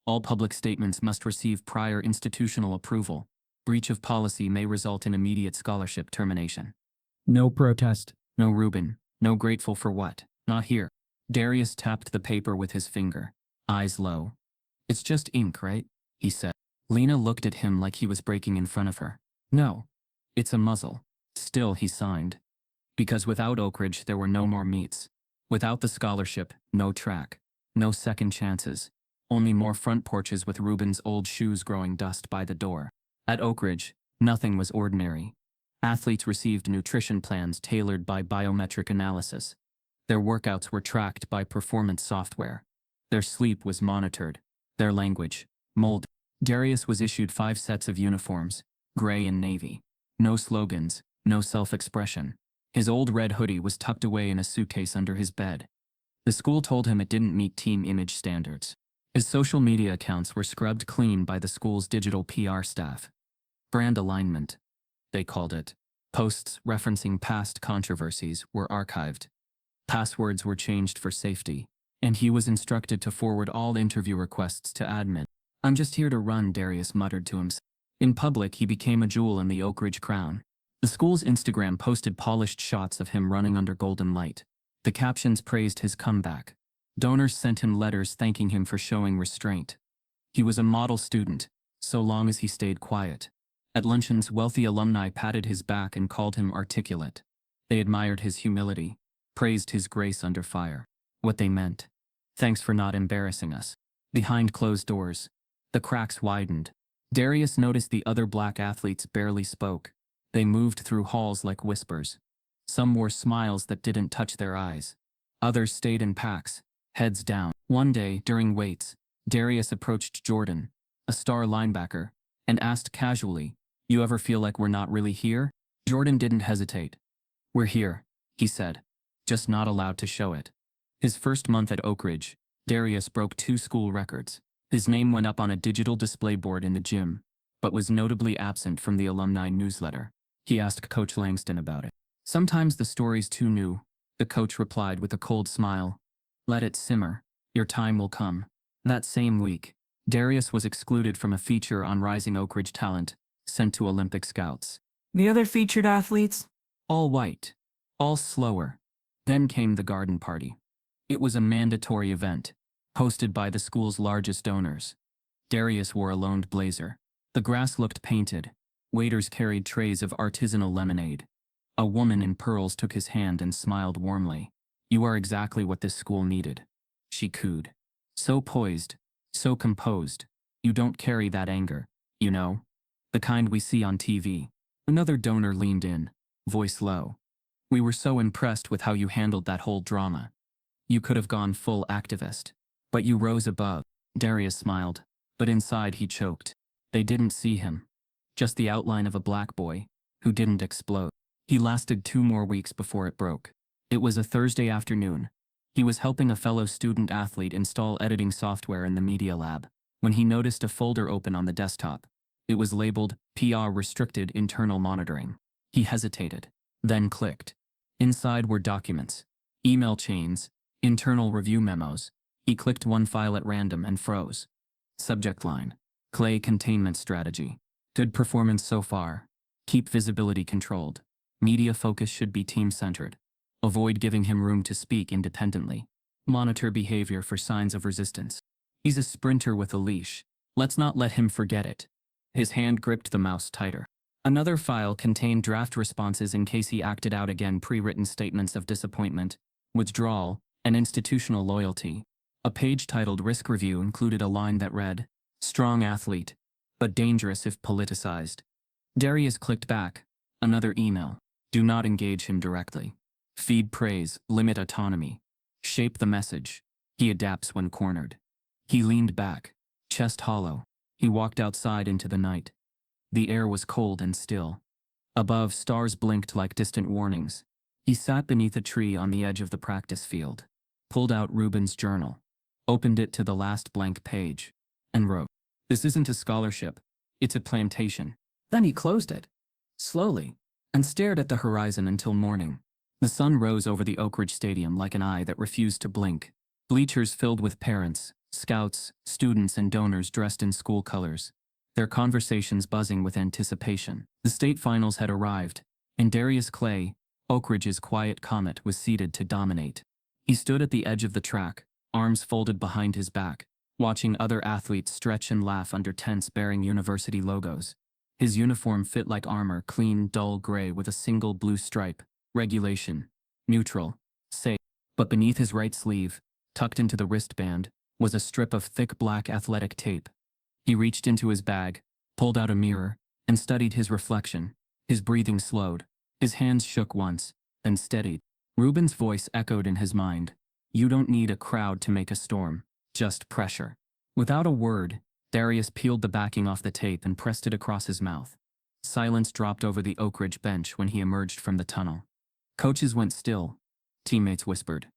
[SPEAKER 1] All public statements must receive prior institutional approval. Breach of policy may result in immediate scholarship termination.
[SPEAKER 4] "No protest."
[SPEAKER 1] No Ruben, no grateful for what, not here. Darius tapped the paper with his finger, eyes low. "It's just ink, right?" he said. Lena looked at him like he was breaking in front of her. "No, it's a muzzle." Still he signed. Because without Oak Ridge there were no more meets. Without the scholarship, no track. No second chances. Only more front porches with Ruben's old shoes growing dust by the door. At Oak Ridge, nothing was ordinary. Athletes received nutrition plans tailored by biometric analysis. Their workouts were tracked by performance software. Their sleep was monitored. Their language, molded. Darius was issued 5 sets of uniforms, gray and navy. No slogans, no self-expression. His old red hoodie was tucked away in a suitcase under his bed. The school told him it didn't meet team image standards. His social media accounts were scrubbed clean by the school's digital PR staff. Brand alignment, they called it. Posts referencing past controversies were archived. Passwords were changed for safety, and he was instructed to forward all interview requests to admin. "I'm just here to run," Darius muttered to himself. In public, he became a jewel in the Oak Ridge crown. The school's Instagram posted polished shots of him running under golden light. The captions praised his comeback. Donors sent him letters thanking him for showing restraint. He was a model student, so long as he stayed quiet. At luncheons, wealthy alumni patted his back and called him articulate. They admired his humility, praised his grace under fire. What they meant: "Thanks for not embarrassing us." Behind closed doors, the cracks widened. Darius noticed the other black athletes barely spoke. They moved through halls like whispers. Some wore smiles that didn't touch their eyes. Others stayed in packs, heads down. One day, during weights, Darius approached Jordan, a star linebacker, and asked casually, "You ever feel like we're not really here?" Jordan didn't hesitate. "We're here," he said, "just not allowed to show it." His first month at Oak Ridge, Darius broke 2 school records. His name went up on a digital display board in the gym, but was notably absent from the alumni newsletter. He asked Coach Langston about it. "Sometimes the story's too new," the coach replied with a cold smile. "Let it simmer. Your time will come." That same week, Darius was excluded from a feature on rising Oak Ridge talent, sent to Olympic scouts.
[SPEAKER 5] The other featured athletes?
[SPEAKER 1] All white, all slower. Then came the garden party. It was a mandatory event, hosted by the school's largest donors. Darius wore a loaned blazer. The grass looked painted. Waiters carried trays of artisanal lemonade. A woman in pearls took his hand and smiled warmly. "You are exactly what this school needed," she cooed. "So poised, so composed. You don't carry that anger, you know? The kind we see on TV." Another donor leaned in, voice low. "We were so impressed with how you handled that whole drama." You could have gone full activist. But you rose above. Darius smiled, but inside he choked. They didn't see him. Just the outline of a black boy, who didn't explode. He lasted 2 more weeks before it broke. It was a Thursday afternoon. He was helping a fellow student athlete install editing software in the media lab, when he noticed a folder open on the desktop. It was labeled PR Restricted Internal Monitoring. He hesitated, then clicked. Inside were documents, email chains, internal review memos. He clicked one file at random and froze. Subject line: Clay Containment Strategy. Good performance so far. Keep visibility controlled. Media focus should be team-centered. Avoid giving him room to speak independently. Monitor behavior for signs of resistance. He's a sprinter with a leash. Let's not let him forget it. His hand gripped the mouse tighter. Another file contained draft responses in case he acted out again, pre-written statements of disappointment, withdrawal, and institutional loyalty. A page titled Risk Review included a line that read, "Strong athlete, but dangerous if politicized." Darius clicked back. Another email. Do not engage him directly. Feed praise, limit autonomy. Shape the message. He adapts when cornered. He leaned back, chest hollow. He walked outside into the night. The air was cold and still. Above, stars blinked like distant warnings. He sat beneath a tree on the edge of the practice field, pulled out Ruben's journal, opened it to the last blank page, and wrote, "This isn't a scholarship, it's a plantation." Then he closed it, slowly, and stared at the horizon until morning. The sun rose over the Oak Ridge Stadium like an eye that refused to blink. Bleachers filled with parents, scouts, students, and donors dressed in school colors, their conversations buzzing with anticipation. The state finals had arrived, and Darius Clay, Oak Ridge's quiet comet, was seated to dominate. He stood at the edge of the track, arms folded behind his back, watching other athletes stretch and laugh under tents bearing university logos. His uniform fit like armor, clean, dull gray with a single blue stripe. Regulation, neutral, safe. But beneath his right sleeve, tucked into the wristband, was a strip of thick black athletic tape. He reached into his bag, pulled out a mirror, and studied his reflection. His breathing slowed. His hands shook once, then steadied. Ruben's voice echoed in his mind. You don't need a crowd to make a storm, just pressure. Without a word, Darius peeled the backing off the tape and pressed it across his mouth. Silence dropped over the Oak Ridge bench when he emerged from the tunnel. Coaches went still. Teammates whispered.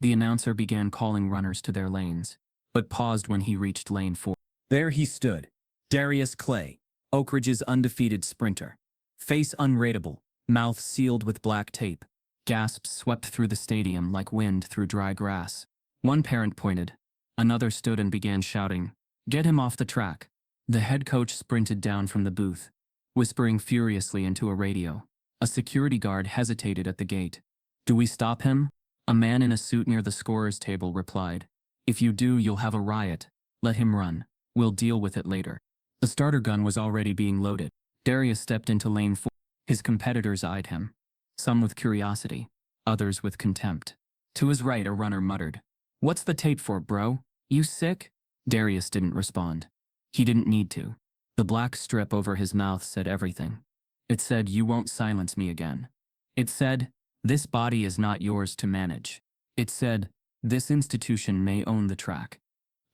[SPEAKER 1] The announcer began calling runners to their lanes, but paused when he reached lane 4. There he stood, Darius Clay, Oak Ridge's undefeated sprinter. Face unreadable, mouth sealed with black tape. Gasps swept through the stadium like wind through dry grass. One parent pointed. Another stood and began shouting, "Get him off the track." The head coach sprinted down from the booth, whispering furiously into a radio. A security guard hesitated at the gate. "Do we stop him?" A man in a suit near the scorer's table replied. "If you do, you'll have a riot. Let him run. We'll deal with it later." The starter gun was already being loaded. Darius stepped into lane 4. His competitors eyed him, some with curiosity, others with contempt. To his right, a runner muttered, "What's the tape for, bro? You sick?" Darius didn't respond. He didn't need to. The black strip over his mouth said everything. It said, "You won't silence me again." It said, "This body is not yours to manage." It said, "This institution may own the track,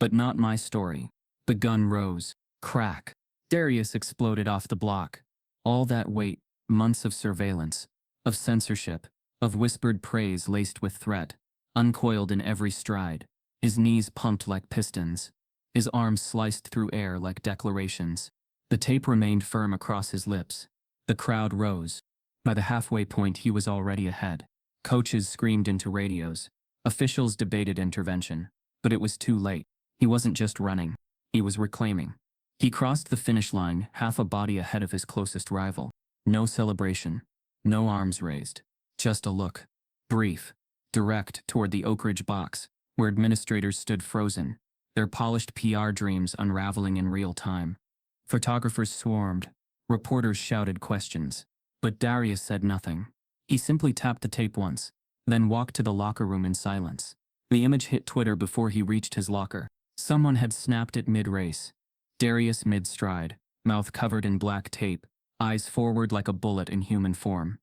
[SPEAKER 1] but not my story." The gun rose. Crack. Darius exploded off the block. All that weight, months of surveillance, of censorship, of whispered praise laced with threat, uncoiled in every stride. His knees pumped like pistons. His arms sliced through air like declarations. The tape remained firm across his lips. The crowd rose. By the halfway point, he was already ahead. Coaches screamed into radios. Officials debated intervention. But it was too late. He wasn't just running. He was reclaiming. He crossed the finish line, half a body ahead of his closest rival. No celebration. No arms raised. Just a look. Brief. Direct toward the Oak Ridge box, where administrators stood frozen, their polished PR dreams unraveling in real time. Photographers swarmed. Reporters shouted questions. But Darius said nothing. He simply tapped the tape once, then walked to the locker room in silence. The image hit Twitter before he reached his locker. Someone had snapped it mid-race. Darius mid-stride, mouth covered in black tape, eyes forward like a bullet in human form.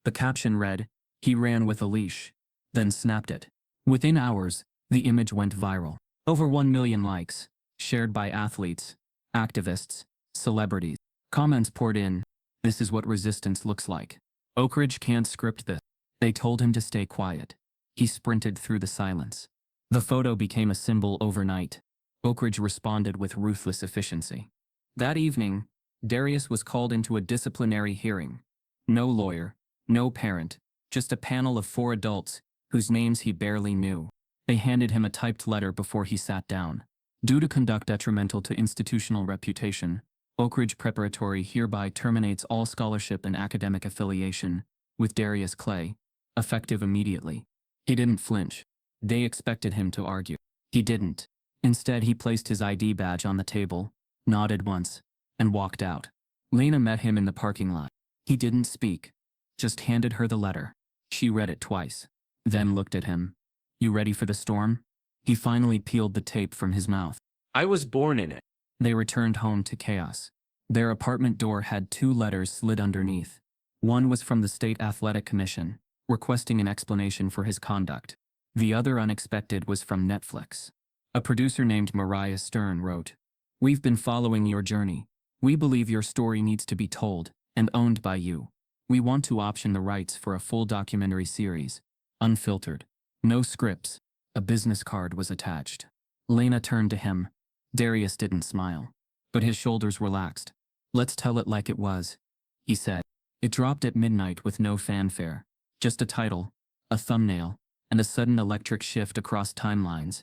[SPEAKER 1] The caption read, "He ran with a leash," then snapped it. Within hours, the image went viral. Over 1 million likes, shared by athletes, activists, celebrities. Comments poured in. This is what resistance looks like. Oak Ridge can't script this. They told him to stay quiet. He sprinted through the silence. The photo became a symbol overnight. Oak Ridge responded with ruthless efficiency. That evening, Darius was called into a disciplinary hearing. No lawyer, no parent, just a panel of 4 adults whose names he barely knew. They handed him a typed letter before he sat down. Due to conduct detrimental to institutional reputation, Oak Ridge Preparatory hereby terminates all scholarship and academic affiliation with Darius Clay, effective immediately. He didn't flinch. They expected him to argue. He didn't. Instead, he placed his ID badge on the table, nodded once, and walked out. Lena met him in the parking lot. He didn't speak, just handed her the letter. She read it twice, then looked at him. You ready for the storm? He finally peeled the tape from his mouth.
[SPEAKER 6] I was born in it.
[SPEAKER 1] They returned home to chaos. Their apartment door had 2 letters slid underneath. One was from the State Athletic Commission, requesting an explanation for his conduct. The other, unexpected, was from Netflix. A producer named Mariah Stern wrote, "We've been following your journey. We believe your story needs to be told and owned by you. We want to option the rights for a full documentary series, unfiltered. No scripts." A business card was attached. Lena turned to him. Darius didn't smile, but his shoulders relaxed. "Let's tell it like it was," he said. It dropped at midnight with no fanfare. Just a title, a thumbnail, and a sudden electric shift across timelines.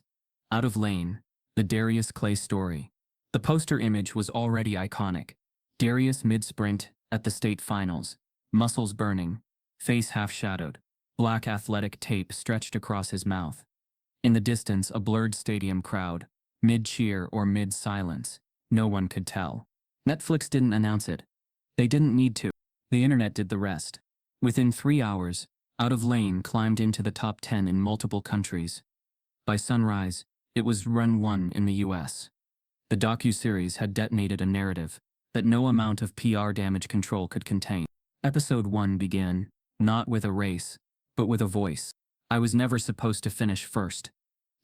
[SPEAKER 1] Out of Lane, the Darius Clay story. The poster image was already iconic. Darius mid-sprint at the state finals, muscles burning, face half-shadowed, black athletic tape stretched across his mouth. In the distance, a blurred stadium crowd, mid-cheer or mid-silence. No one could tell. Netflix didn't announce it. They didn't need to. The internet did the rest. Within 3 hours, Out of Lane climbed into the top 10 in multiple countries. By sunrise, it was run 1 in the US. The docuseries had detonated a narrative that no amount of PR damage control could contain. Episode 1 began, not with a race, but with a voice. "I was never supposed to finish first,"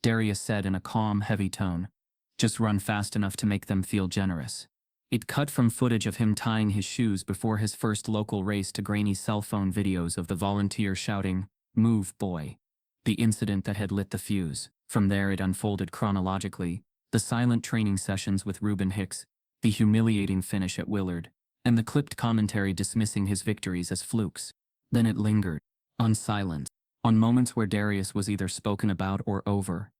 [SPEAKER 1] Darius said in a calm, heavy tone. "Just run fast enough to make them feel generous." It cut from footage of him tying his shoes before his first local race to grainy cell phone videos of the volunteer shouting, "Move, boy." The incident that had lit the fuse. From there it unfolded chronologically. The silent training sessions with Reuben Hicks, the humiliating finish at Willard, and the clipped commentary dismissing his victories as flukes. Then it lingered, on silence, on moments where Darius was either spoken about or over,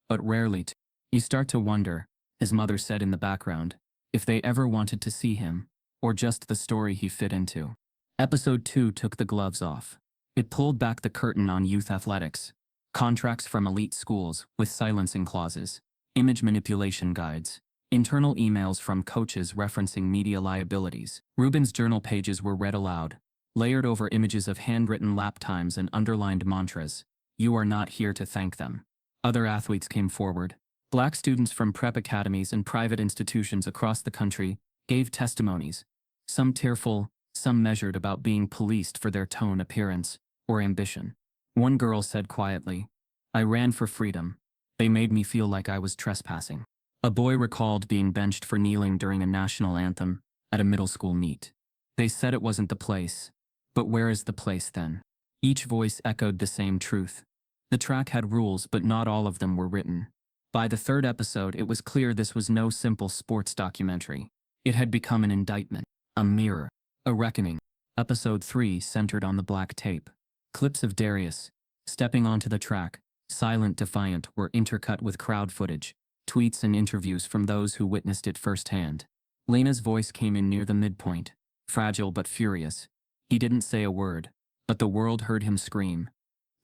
[SPEAKER 1] but rarely to. "You start to wonder," his mother said in the background, "if they ever wanted to see him, or just the story he fit into." Episode 2 took the gloves off. It pulled back the curtain on youth athletics, contracts from elite schools with silencing clauses, image manipulation guides, internal emails from coaches referencing media liabilities. Reuben's journal pages were read aloud, layered over images of handwritten lap times and underlined mantras. "You are not here to thank them." Other athletes came forward. Black students from prep academies and private institutions across the country gave testimonies, some tearful, some measured, about being policed for their tone, appearance, or ambition. One girl said quietly, "I ran for freedom. They made me feel like I was trespassing." A boy recalled being benched for kneeling during a national anthem at a middle school meet. "They said it wasn't the place. But where is the place then?" Each voice echoed the same truth. The track had rules, but not all of them were written. By the 3rd episode, it was clear this was no simple sports documentary. It had become an indictment, a mirror, a reckoning. Episode 3 centered on the black tape. Clips of Darius, stepping onto the track, silent, defiant, were intercut with crowd footage, tweets and interviews from those who witnessed it firsthand. Lena's voice came in near the midpoint, fragile but furious. He didn't say a word, but the world heard him scream.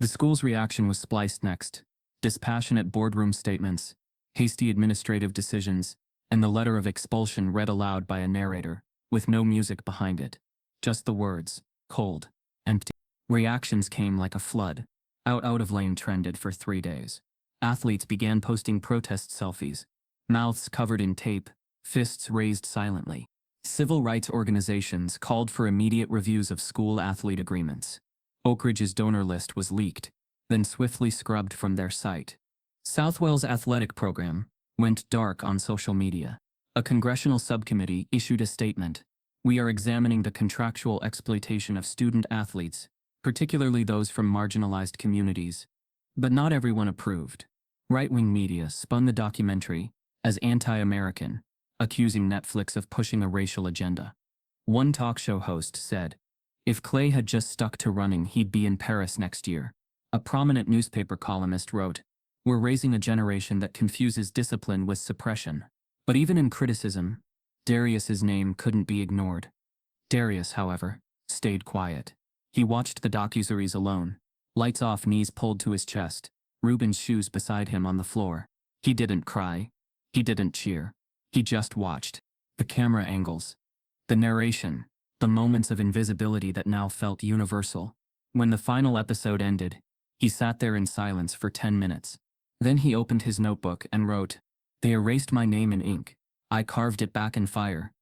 [SPEAKER 1] The school's reaction was spliced next. Dispassionate boardroom statements, hasty administrative decisions, and the letter of expulsion read aloud by a narrator, with no music behind it. Just the words, cold, empty. Reactions came like a flood. Out of Lane trended for 3 days. Athletes began posting protest selfies, mouths covered in tape, fists raised silently. Civil rights organizations called for immediate reviews of school athlete agreements. Oak Ridge's donor list was leaked, then swiftly scrubbed from their sight. Southwell's athletic program went dark on social media. A congressional subcommittee issued a statement. We are examining the contractual exploitation of student athletes, particularly those from marginalized communities. But not everyone approved. Right-wing media spun the documentary as anti-American, accusing Netflix of pushing a racial agenda. One talk show host said, "If Clay had just stuck to running, he'd be in Paris next year." A prominent newspaper columnist wrote, "We're raising a generation that confuses discipline with suppression." But even in criticism, Darius's name couldn't be ignored. Darius, however, stayed quiet. He watched the docuseries alone, lights off, knees pulled to his chest, Ruben's shoes beside him on the floor. He didn't cry. He didn't cheer. He just watched. The camera angles, the narration, the moments of invisibility that now felt universal. When the final episode ended, he sat there in silence for 10 minutes. Then he opened his notebook and wrote, "They erased my name in ink. I carved it back in fire."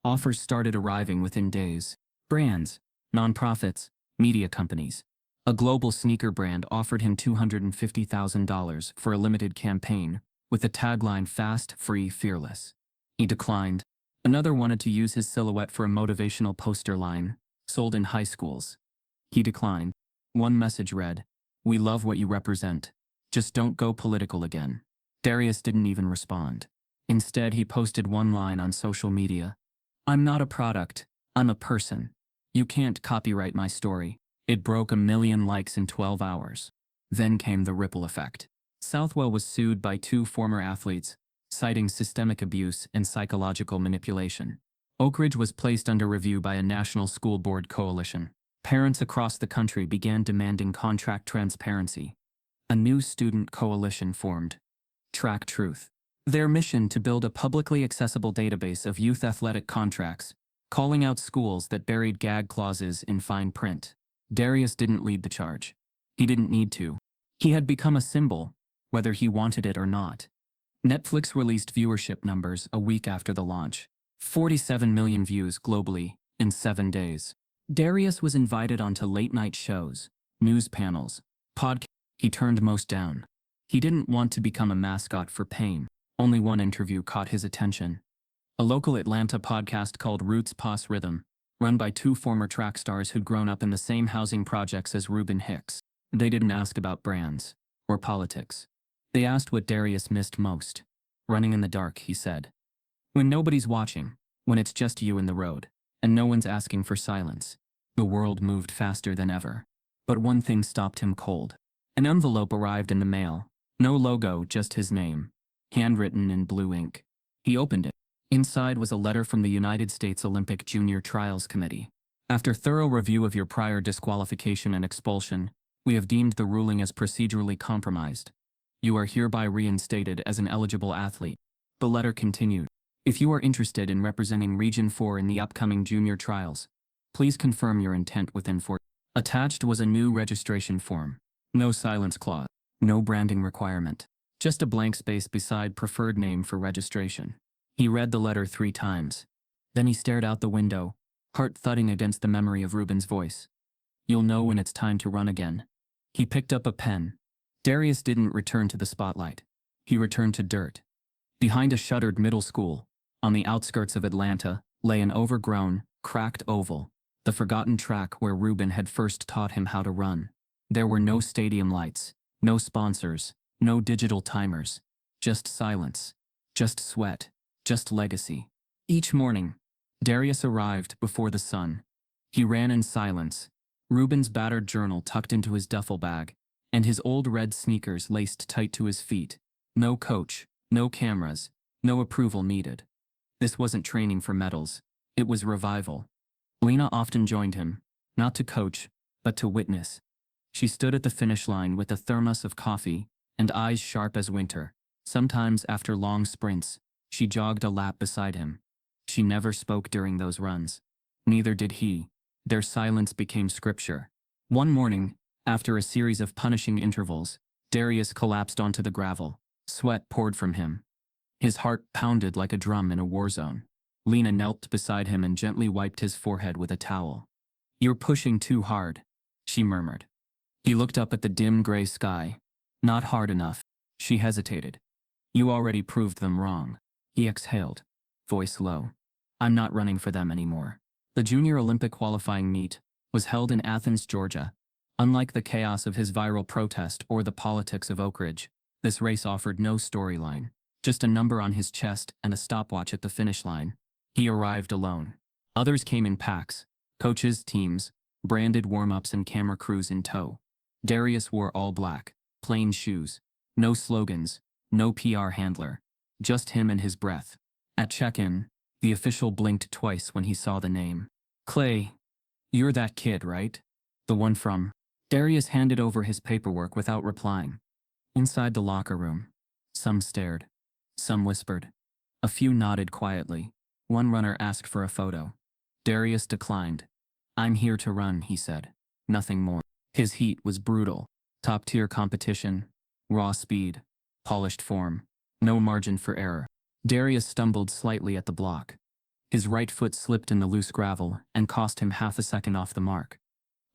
[SPEAKER 1] Offers started arriving within days. Brands, nonprofits, media companies. A global sneaker brand offered him $250,000 for a limited campaign, with the tagline "Fast, Free, Fearless." He declined. Another wanted to use his silhouette for a motivational poster line, sold in high schools. He declined. One message read, "We love what you represent. Just don't go political again." Darius didn't even respond. Instead, he posted one line on social media. "I'm not a product. I'm a person. You can't copyright my story." It broke 1 million likes in 12 hours. Then came the ripple effect. Southwell was sued by 2 former athletes, citing systemic abuse and psychological manipulation. Oak Ridge was placed under review by a national school board coalition. Parents across the country began demanding contract transparency. A new student coalition formed, Track Truth. Their mission to build a publicly accessible database of youth athletic contracts, calling out schools that buried gag clauses in fine print. Darius didn't lead the charge. He didn't need to. He had become a symbol, whether he wanted it or not. Netflix released viewership numbers a week after the launch. 47 million views globally in 7 days. Darius was invited onto late-night shows, news panels, podcasts. He turned most down. He didn't want to become a mascot for pain. Only one interview caught his attention. A local Atlanta podcast called Roots Pos Rhythm, run by 2 former track stars who'd grown up in the same housing projects as Ruben Hicks. They didn't ask about brands or politics. They asked what Darius missed most. "Running in the dark," he said. "When nobody's watching, when it's just you and the road, and no one's asking for silence." The world moved faster than ever. But one thing stopped him cold. An envelope arrived in the mail. No logo, just his name, handwritten in blue ink. He opened it. Inside was a letter from the United States Olympic Junior Trials Committee. "After thorough review of your prior disqualification and expulsion, we have deemed the ruling as procedurally compromised. You are hereby reinstated as an eligible athlete." The letter continued. "If you are interested in representing Region 4 in the upcoming junior trials, please confirm your intent within 4." Attached was a new registration form. No silence clause. No branding requirement. Just a blank space beside preferred name for registration. He read the letter 3 times. Then he stared out the window, heart thudding against the memory of Ruben's voice. "You'll know when it's time to run again." He picked up a pen. Darius didn't return to the spotlight. He returned to dirt. Behind a shuttered middle school, on the outskirts of Atlanta, lay an overgrown, cracked oval, the forgotten track where Ruben had first taught him how to run. There were no stadium lights, no sponsors, no digital timers. Just silence. Just sweat. Just legacy. Each morning, Darius arrived before the sun. He ran in silence, Ruben's battered journal tucked into his duffel bag, and his old red sneakers laced tight to his feet. No coach, no cameras, no approval needed. This wasn't training for medals. It was revival. Lena often joined him, not to coach, but to witness. She stood at the finish line with a thermos of coffee and eyes sharp as winter. Sometimes, after long sprints, she jogged a lap beside him. She never spoke during those runs. Neither did he. Their silence became scripture. One morning, after a series of punishing intervals, Darius collapsed onto the gravel. Sweat poured from him. His heart pounded like a drum in a war zone. Lena knelt beside him and gently wiped his forehead with a towel. "You're pushing too hard," she murmured. He looked up at the dim gray sky. Not hard enough. She hesitated. You already proved them wrong. He exhaled, voice low. I'm not running for them anymore. The Junior Olympic qualifying meet was held in Athens, Georgia. Unlike the chaos of his viral protest or the politics of Oak Ridge, this race offered no storyline, just a number on his chest and a stopwatch at the finish line. He arrived alone. Others came in packs, coaches, teams, branded warm-ups and camera crews in tow. Darius wore all black, plain shoes, no slogans, no PR handler, just him and his breath. At check-in, the official blinked twice when he saw the name. Clay, you're that kid, right? The one from... Darius handed over his paperwork without replying. Inside the locker room, some stared, some whispered. A few nodded quietly. One runner asked for a photo. Darius declined. I'm here to run, he said. Nothing more. His heat was brutal. Top-tier competition, raw speed, polished form, no margin for error. Darius stumbled slightly at the block. His right foot slipped in the loose gravel and cost him half a second off the mark.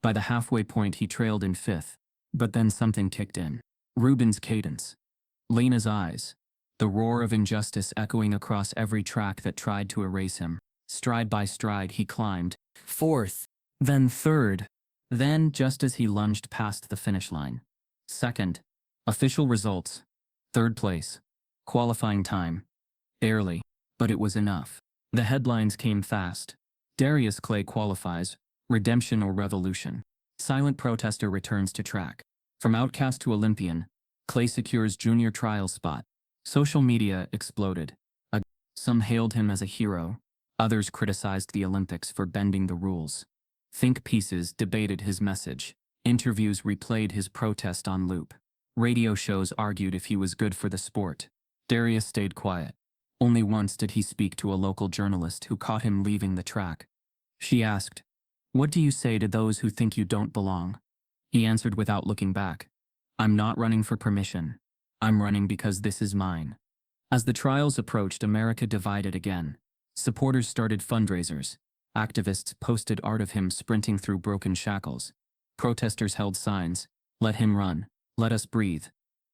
[SPEAKER 1] By the halfway point he trailed in fifth, but then something kicked in. Ruben's cadence. Lena's eyes. The roar of injustice echoing across every track that tried to erase him. Stride by stride he climbed. Fourth, then third. Then, just as he lunged past the finish line. Second. Official results. Third place. Qualifying time. Barely, but it was enough. The headlines came fast. Darius Clay qualifies. Redemption or revolution. Silent protester returns to track. From outcast to Olympian, Clay secures junior trial spot. Social media exploded. Some hailed him as a hero. Others criticized the Olympics for bending the rules. Think pieces debated his message. Interviews replayed his protest on loop. Radio shows argued if he was good for the sport. Darius stayed quiet. Only once did he speak to a local journalist who caught him leaving the track. She asked, "What do you say to those who think you don't belong?" He answered without looking back. "I'm not running for permission. I'm running because this is mine." As the trials approached, America divided again. Supporters started fundraisers. Activists posted art of him sprinting through broken shackles. Protesters held signs, "Let him run. Let us breathe."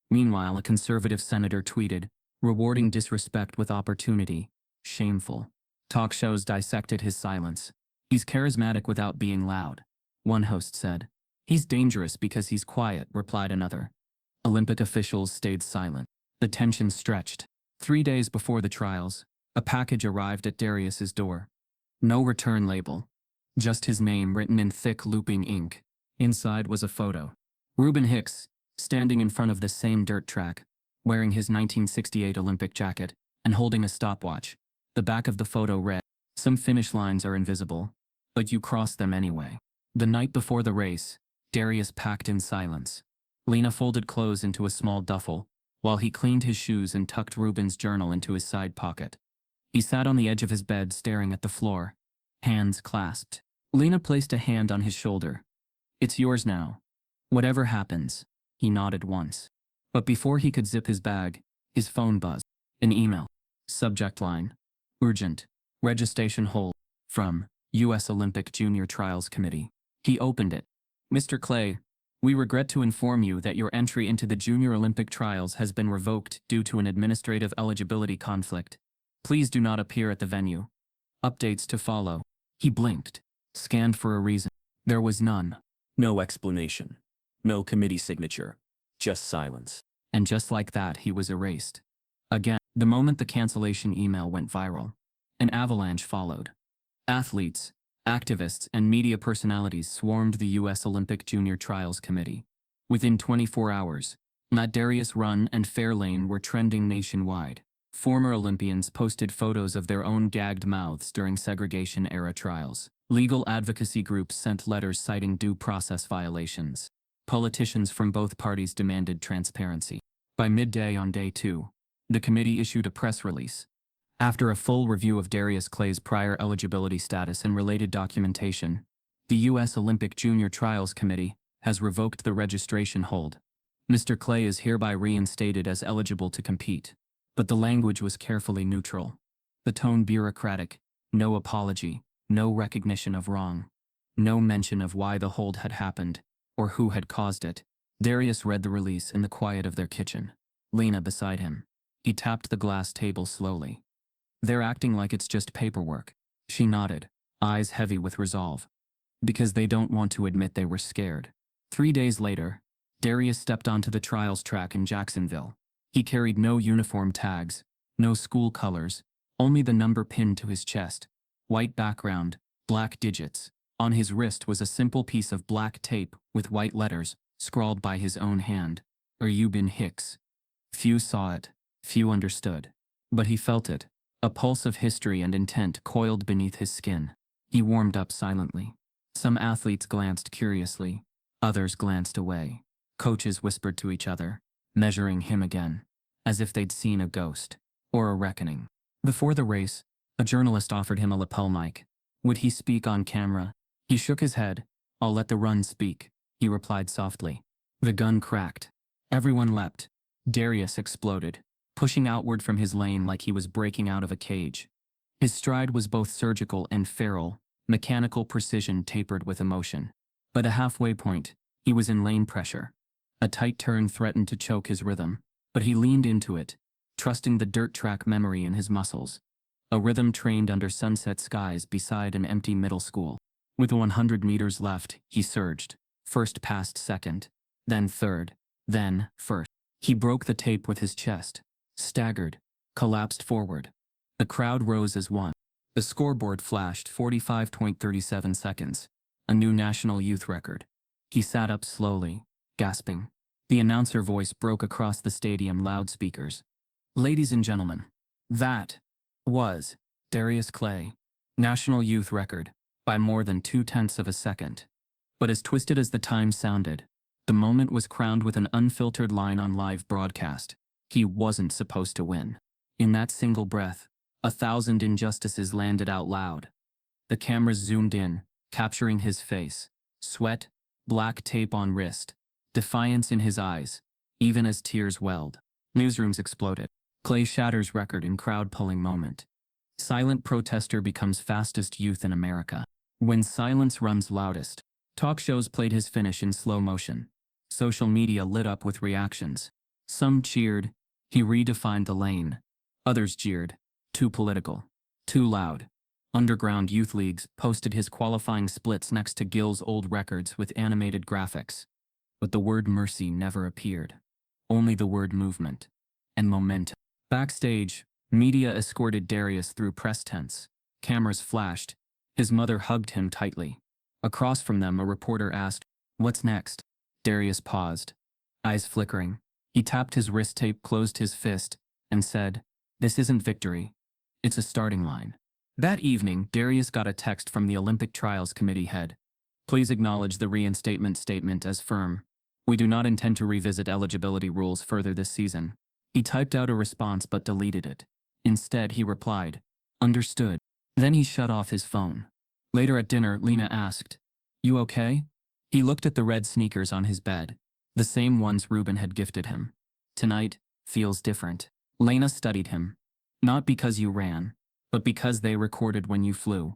[SPEAKER 1] Meanwhile, a conservative senator tweeted, "Rewarding disrespect with opportunity. Shameful." Talk shows dissected his silence. "He's charismatic without being loud," one host said. "He's dangerous because he's quiet," replied another. Olympic officials stayed silent. The tension stretched. 3 days before the trials, a package arrived at Darius's door. No return label. Just his name written in thick looping ink. Inside was a photo. Reuben Hicks, standing in front of the same dirt track, wearing his 1968 Olympic jacket, and holding a stopwatch. The back of the photo read, "Some finish lines are invisible, but you cross them anyway." The night before the race, Darius packed in silence. Lena folded clothes into a small duffel, while he cleaned his shoes and tucked Reuben's journal into his side pocket. He sat on the edge of his bed staring at the floor, hands clasped. Lena placed a hand on his shoulder. "It's yours now. Whatever happens." He nodded once. But before he could zip his bag, his phone buzzed. An email. Subject line, "Urgent. Registration hold. From U.S. Olympic Junior Trials Committee." He opened it. "Mr. Clay, we regret to inform you that your entry into the Junior Olympic Trials has been revoked due to an administrative eligibility conflict. Please do not appear at the venue. Updates to follow." He blinked, scanned for a reason. There was none.
[SPEAKER 6] No explanation. No committee signature. Just silence.
[SPEAKER 1] And just like that, he was erased. Again, the moment the cancellation email went viral, an avalanche followed. Athletes, activists, and media personalities swarmed the U.S. Olympic Junior Trials Committee. Within 24 hours, Matt Darius Run and Fairlane were trending nationwide. Former Olympians posted photos of their own gagged mouths during segregation-era trials. Legal advocacy groups sent letters citing due process violations. Politicians from both parties demanded transparency. By midday on day 2, the committee issued a press release. After a full review of Darius Clay's prior eligibility status and related documentation, the U.S. Olympic Junior Trials Committee has revoked the registration hold. Mr. Clay is hereby reinstated as eligible to compete. But the language was carefully neutral. The tone bureaucratic, no apology, no recognition of wrong, no mention of why the hold had happened. or who had caused it. Darius read the release in the quiet of their kitchen. Lena beside him. He tapped the glass table slowly. They're acting like it's just paperwork. She nodded, eyes heavy with resolve. Because they don't want to admit they were scared. 3 days later, Darius stepped onto the trials track in Jacksonville. He carried no uniform tags, no school colors, only the number pinned to his chest. White background, black digits. On his wrist was a simple piece of black tape with white letters, scrawled by his own hand. Eubin Hicks. Few saw it, few understood. But he felt it. A pulse of history and intent coiled beneath his skin. He warmed up silently. Some athletes glanced curiously. Others glanced away. Coaches whispered to each other, measuring him again, as if they'd seen a ghost, or a reckoning. Before the race, a journalist offered him a lapel mic. Would he speak on camera? He shook his head. I'll let the run speak, he replied softly. The gun cracked. Everyone leapt. Darius exploded, pushing outward from his lane like he was breaking out of a cage. His stride was both surgical and feral, mechanical precision tapered with emotion. But a halfway point, he was in lane pressure. A tight turn threatened to choke his rhythm, but he leaned into it, trusting the dirt track memory in his muscles. A rhythm trained under sunset skies beside an empty middle school. With 100 meters left, he surged, first past second, then third, then first. He broke the tape with his chest, staggered, collapsed forward. The crowd rose as one. The scoreboard flashed 45.37 seconds, a new national youth record. He sat up slowly, gasping. The announcer voice broke across the stadium loudspeakers. Ladies and gentlemen, that was Darius Clay, national youth record, by more than 0.2 of a second. But as twisted as the time sounded, the moment was crowned with an unfiltered line on live broadcast. He wasn't supposed to win. In that single breath, 1,000 injustices landed out loud. The cameras zoomed in, capturing his face, sweat, black tape on wrist, defiance in his eyes, even as tears welled. Newsrooms exploded. Clay shatters record in crowd-pulling moment. Silent protester becomes fastest youth in America. When silence runs loudest, talk shows played his finish in slow motion. Social media lit up with reactions. Some cheered. He redefined the lane. Others jeered. Too political. Too loud. Underground youth leagues posted his qualifying splits next to Gill's old records with animated graphics. But the word mercy never appeared. Only the word movement. And momentum. Backstage, media escorted Darius through press tents. Cameras flashed. His mother hugged him tightly. Across from them, a reporter asked, "What's next?" Darius paused, eyes flickering. He tapped his wrist tape, closed his fist, and said, "This isn't victory. It's a starting line." That evening, Darius got a text from the Olympic Trials Committee head. "Please acknowledge the reinstatement statement as firm. We do not intend to revisit eligibility rules further this season." He typed out a response but deleted it. Instead, he replied, "Understood." Then he shut off his phone. Later at dinner, Lena asked, "You okay?" He looked at the red sneakers on his bed, the same ones Ruben had gifted him. "Tonight feels different." Lena studied him. "Not because you ran, but because they recorded when you flew."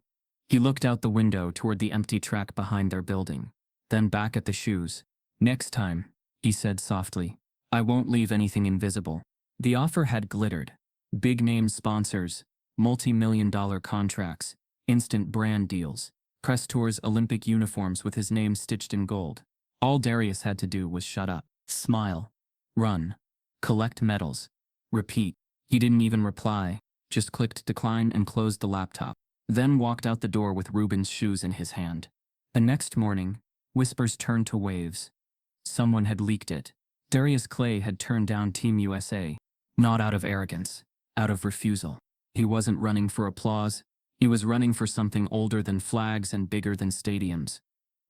[SPEAKER 1] He looked out the window toward the empty track behind their building, then back at the shoes. "Next time," he said softly, "I won't leave anything invisible." The offer had glittered. Big-name sponsors, multi-million-dollar contracts, instant brand deals, press tours, Olympic uniforms with his name stitched in gold. All Darius had to do was shut up, smile, run, collect medals, repeat. He didn't even reply, just clicked decline and closed the laptop, then walked out the door with Ruben's shoes in his hand. The next morning, whispers turned to waves. Someone had leaked it. Darius Clay had turned down Team USA, not out of arrogance, out of refusal. He wasn't running for applause. He was running for something older than flags and bigger than stadiums.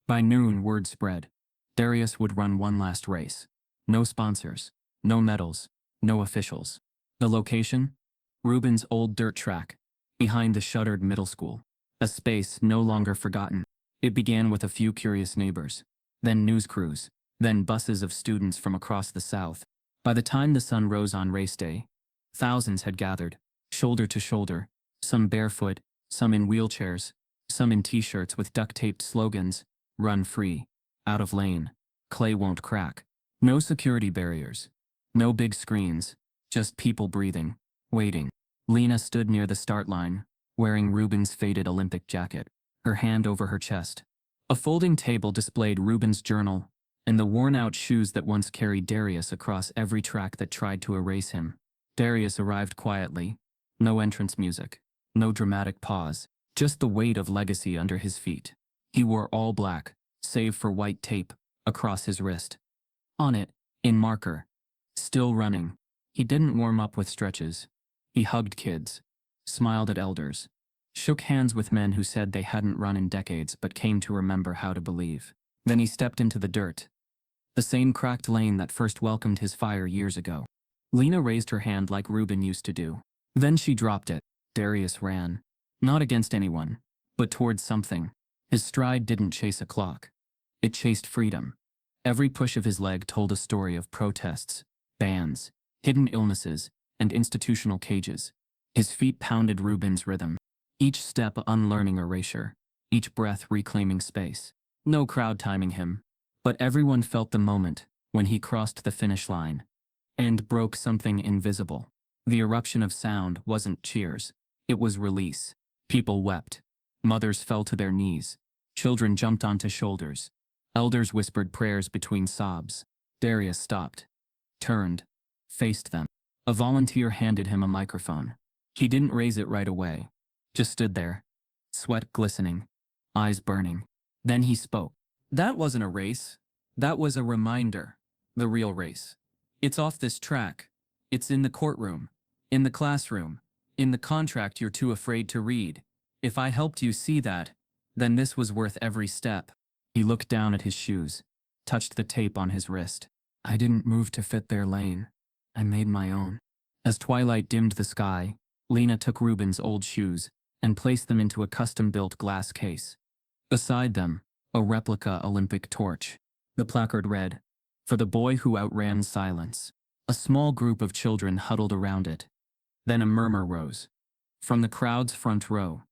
[SPEAKER 1] By noon, word spread. Darius would run one last race. No sponsors, no medals, no officials. The location? Ruben's old dirt track, behind the shuttered middle school. A space no longer forgotten. It began with a few curious neighbors, then news crews, then buses of students from across the South. By the time the sun rose on race day, thousands had gathered, shoulder to shoulder, some barefoot, some in wheelchairs, some in t-shirts with duct-taped slogans, "Run free, out of lane, Clay won't crack. No security barriers. No big screens. Just people breathing, waiting. Lena stood near the start line, wearing Ruben's faded Olympic jacket, her hand over her chest. A folding table displayed Ruben's journal, and the worn-out shoes that once carried Darius across every track that tried to erase him. Darius arrived quietly. No entrance music. No dramatic pause. Just the weight of legacy under his feet. He wore all black, save for white tape, across his wrist. On it, in marker. Still running. He didn't warm up with stretches. He hugged kids. Smiled at elders. Shook hands with men who said they hadn't run in decades but came to remember how to believe. Then he stepped into the dirt. The same cracked lane that first welcomed his fire years ago. Lena raised her hand like Ruben used to do. Then she dropped it. Darius ran. Not against anyone, but towards something. His stride didn't chase a clock. It chased freedom. Every push of his leg told a story of protests, bans, hidden illnesses, and institutional cages. His feet pounded Ruben's rhythm. Each step unlearning erasure. Each breath reclaiming space. No crowd timing him. But everyone felt the moment when he crossed the finish line and broke something invisible. The eruption of sound wasn't cheers. It was release. People wept. Mothers fell to their knees. Children jumped onto shoulders. Elders whispered prayers between sobs. Darius stopped. Turned. Faced them. A volunteer handed him a microphone. He didn't raise it right away. Just stood there. Sweat glistening. Eyes burning. Then he spoke. That wasn't a race. That was a reminder. The real race. It's off this track. It's in the courtroom. In the classroom. In the contract you're too afraid to read. If I helped you see that, then this was worth every step. He looked down at his shoes, touched the tape on his wrist. I didn't move to fit their lane. I made my own. As twilight dimmed the sky, Lena took Ruben's old shoes and placed them into a custom-built glass case. Beside them, a replica Olympic torch. The placard read, "For the boy who outran silence." A small group of children huddled around it. Then a murmur rose. From the crowd's front row.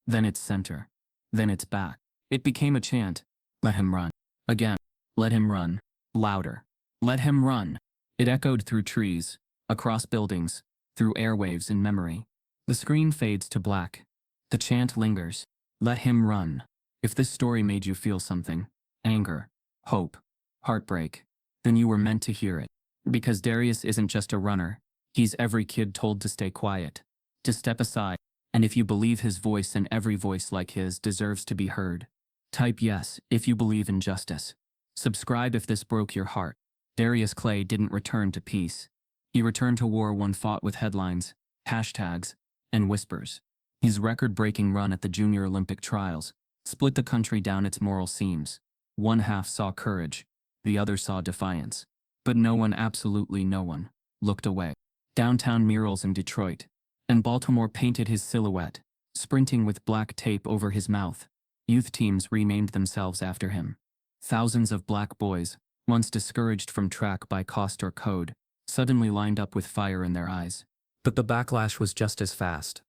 [SPEAKER 1] Then its center. Then its back. It became a chant. Let him run. Again. Let him run. Louder. Let him run. It echoed through trees, across buildings, through airwaves in memory. The screen fades to black. The chant lingers. Let him run. If this story made you feel something, anger, hope, heartbreak, then you were meant to hear it. Because Darius isn't just a runner. He's every kid told to stay quiet, to step aside, and if you believe his voice and every voice like his deserves to be heard. Type yes if you believe in justice. Subscribe if this broke your heart. Darius Clay didn't return to peace. He returned to war one fought with headlines, hashtags, and whispers. His record-breaking run at the Junior Olympic trials split the country down its moral seams. One half saw courage, the other saw defiance. But no one, absolutely no one, looked away. Downtown murals in Detroit and Baltimore painted his silhouette, sprinting with black tape over his mouth. Youth teams renamed themselves after him. Thousands of black boys, once discouraged from track by cost or code, suddenly lined up with fire in their eyes. But the backlash was just as fast.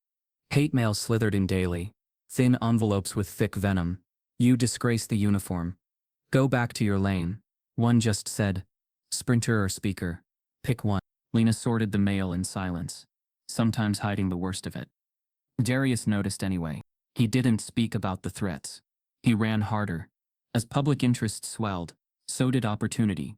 [SPEAKER 1] Hate mail slithered in daily, thin envelopes with thick venom. You disgrace the uniform. Go back to your lane. One just said, sprinter or speaker. Pick one. Lena sorted the mail in silence, sometimes hiding the worst of it. Darius noticed anyway. He didn't speak about the threats. He ran harder. As public interest swelled, so did opportunity.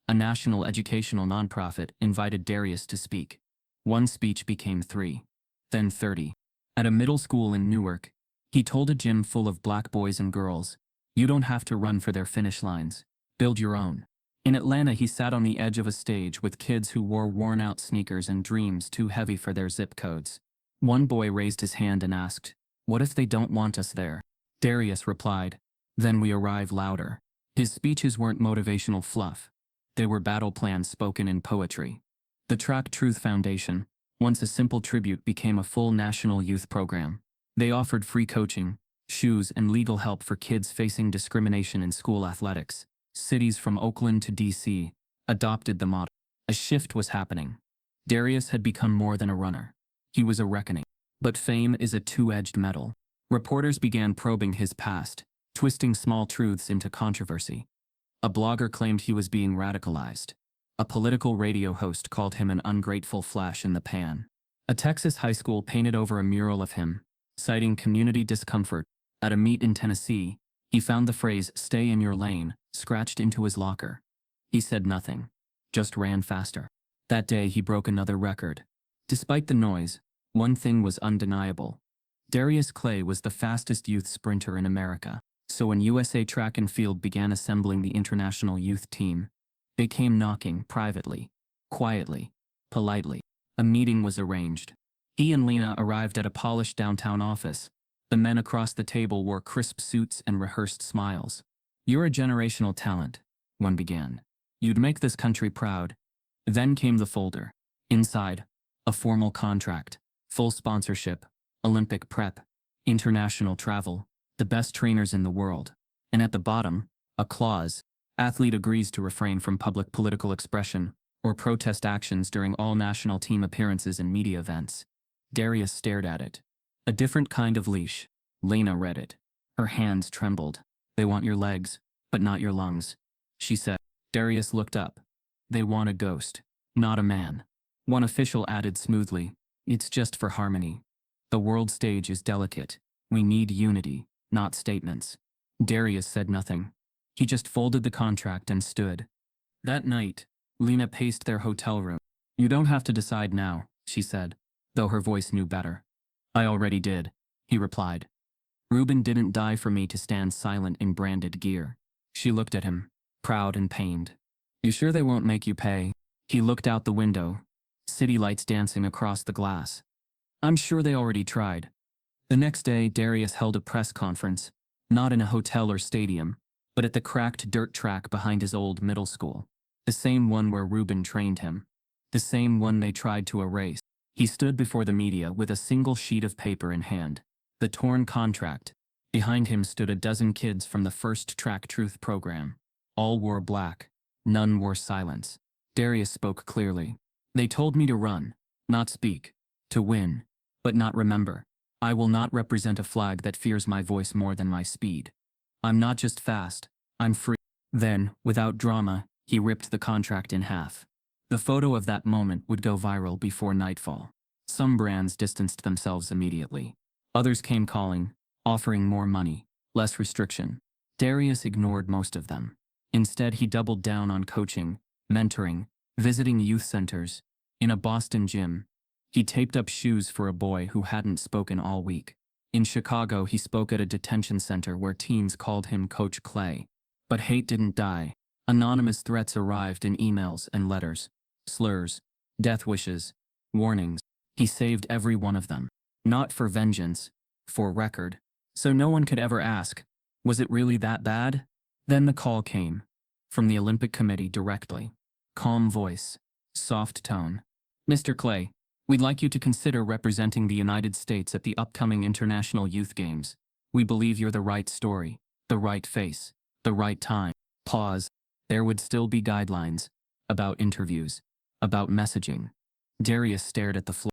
[SPEAKER 1] A national educational nonprofit invited Darius to speak. One speech became 3, then 30. At a middle school in Newark, he told a gym full of black boys and girls, "You don't have to run for their finish lines. Build your own." In Atlanta, he sat on the edge of a stage with kids who wore worn-out sneakers and dreams too heavy for their zip codes. One boy raised his hand and asked, "What if they don't want us there?" Darius replied, "Then we arrive louder." His speeches weren't motivational fluff. They were battle plans spoken in poetry. The Track Truth Foundation, once a simple tribute, became a full national youth program. They offered free coaching, shoes, and legal help for kids facing discrimination in school athletics. Cities from Oakland to D.C. adopted the model. A shift was happening. Darius had become more than a runner. He was a reckoning. But fame is a two-edged metal. Reporters began probing his past, twisting small truths into controversy. A blogger claimed he was being radicalized. A political radio host called him an ungrateful flash in the pan. A Texas high school painted over a mural of him, citing community discomfort. At a meet in Tennessee, he found the phrase "stay in your lane" scratched into his locker. He said nothing, just ran faster. That day he broke another record. Despite the noise, one thing was undeniable. Darius Clay was the fastest youth sprinter in America. So when USA Track and Field began assembling the international youth team, they came knocking privately, quietly, politely. A meeting was arranged. He and Lena arrived at a polished downtown office. The men across the table wore crisp suits and rehearsed smiles. "You're a generational talent," one began. "You'd make this country proud." Then came the folder. Inside, a formal contract, full sponsorship, Olympic prep, international travel, the best trainers in the world. And at the bottom, a clause: athlete agrees to refrain from public political expression or protest actions during all national team appearances and media events. Darius stared at it. A different kind of leash. Lena read it. Her hands trembled. "They want your legs, but not your lungs," she said. Darius looked up. "They want a ghost, not a man." One official added smoothly, "It's just for harmony. The world stage is delicate. We need unity, not statements." Darius said nothing. He just folded the contract and stood. That night, Lena paced their hotel room. "You don't have to decide now," she said, though her voice knew better. "I already did," he replied. "Ruben didn't die for me to stand silent in branded gear." She looked at him, proud and pained. "You sure they won't make you pay?" He looked out the window, city lights dancing across the glass. "I'm sure they already tried." The next day, Darius held a press conference, not in a hotel or stadium, but at the cracked dirt track behind his old middle school. The same one where Ruben trained him. The same one they tried to erase. He stood before the media with a single sheet of paper in hand, the torn contract. Behind him stood a dozen kids from the first Track Truth program. All wore black. None wore silence. Darius spoke clearly. "They told me to run, not speak, to win, but not remember. I will not represent a flag that fears my voice more than my speed. I'm not just fast, I'm free." Then, without drama, he ripped the contract in half. The photo of that moment would go viral before nightfall. Some brands distanced themselves immediately. Others came calling, offering more money, less restriction. Darius ignored most of them. Instead, he doubled down on coaching, mentoring, visiting youth centers. In a Boston gym, he taped up shoes for a boy who hadn't spoken all week. In Chicago, he spoke at a detention center where teens called him Coach Clay. But hate didn't die. Anonymous threats arrived in emails and letters. Slurs, death wishes, warnings. He saved every one of them. Not for vengeance, for record. So no one could ever ask, was it really that bad? Then the call came. From the Olympic Committee directly. Calm voice. Soft tone. "Mr. Clay, we'd like you to consider representing the United States at the upcoming International Youth Games. We believe you're the right story, the right face, the right time." Pause. There would still be guidelines. About interviews. About messaging. Darius stared at the floor.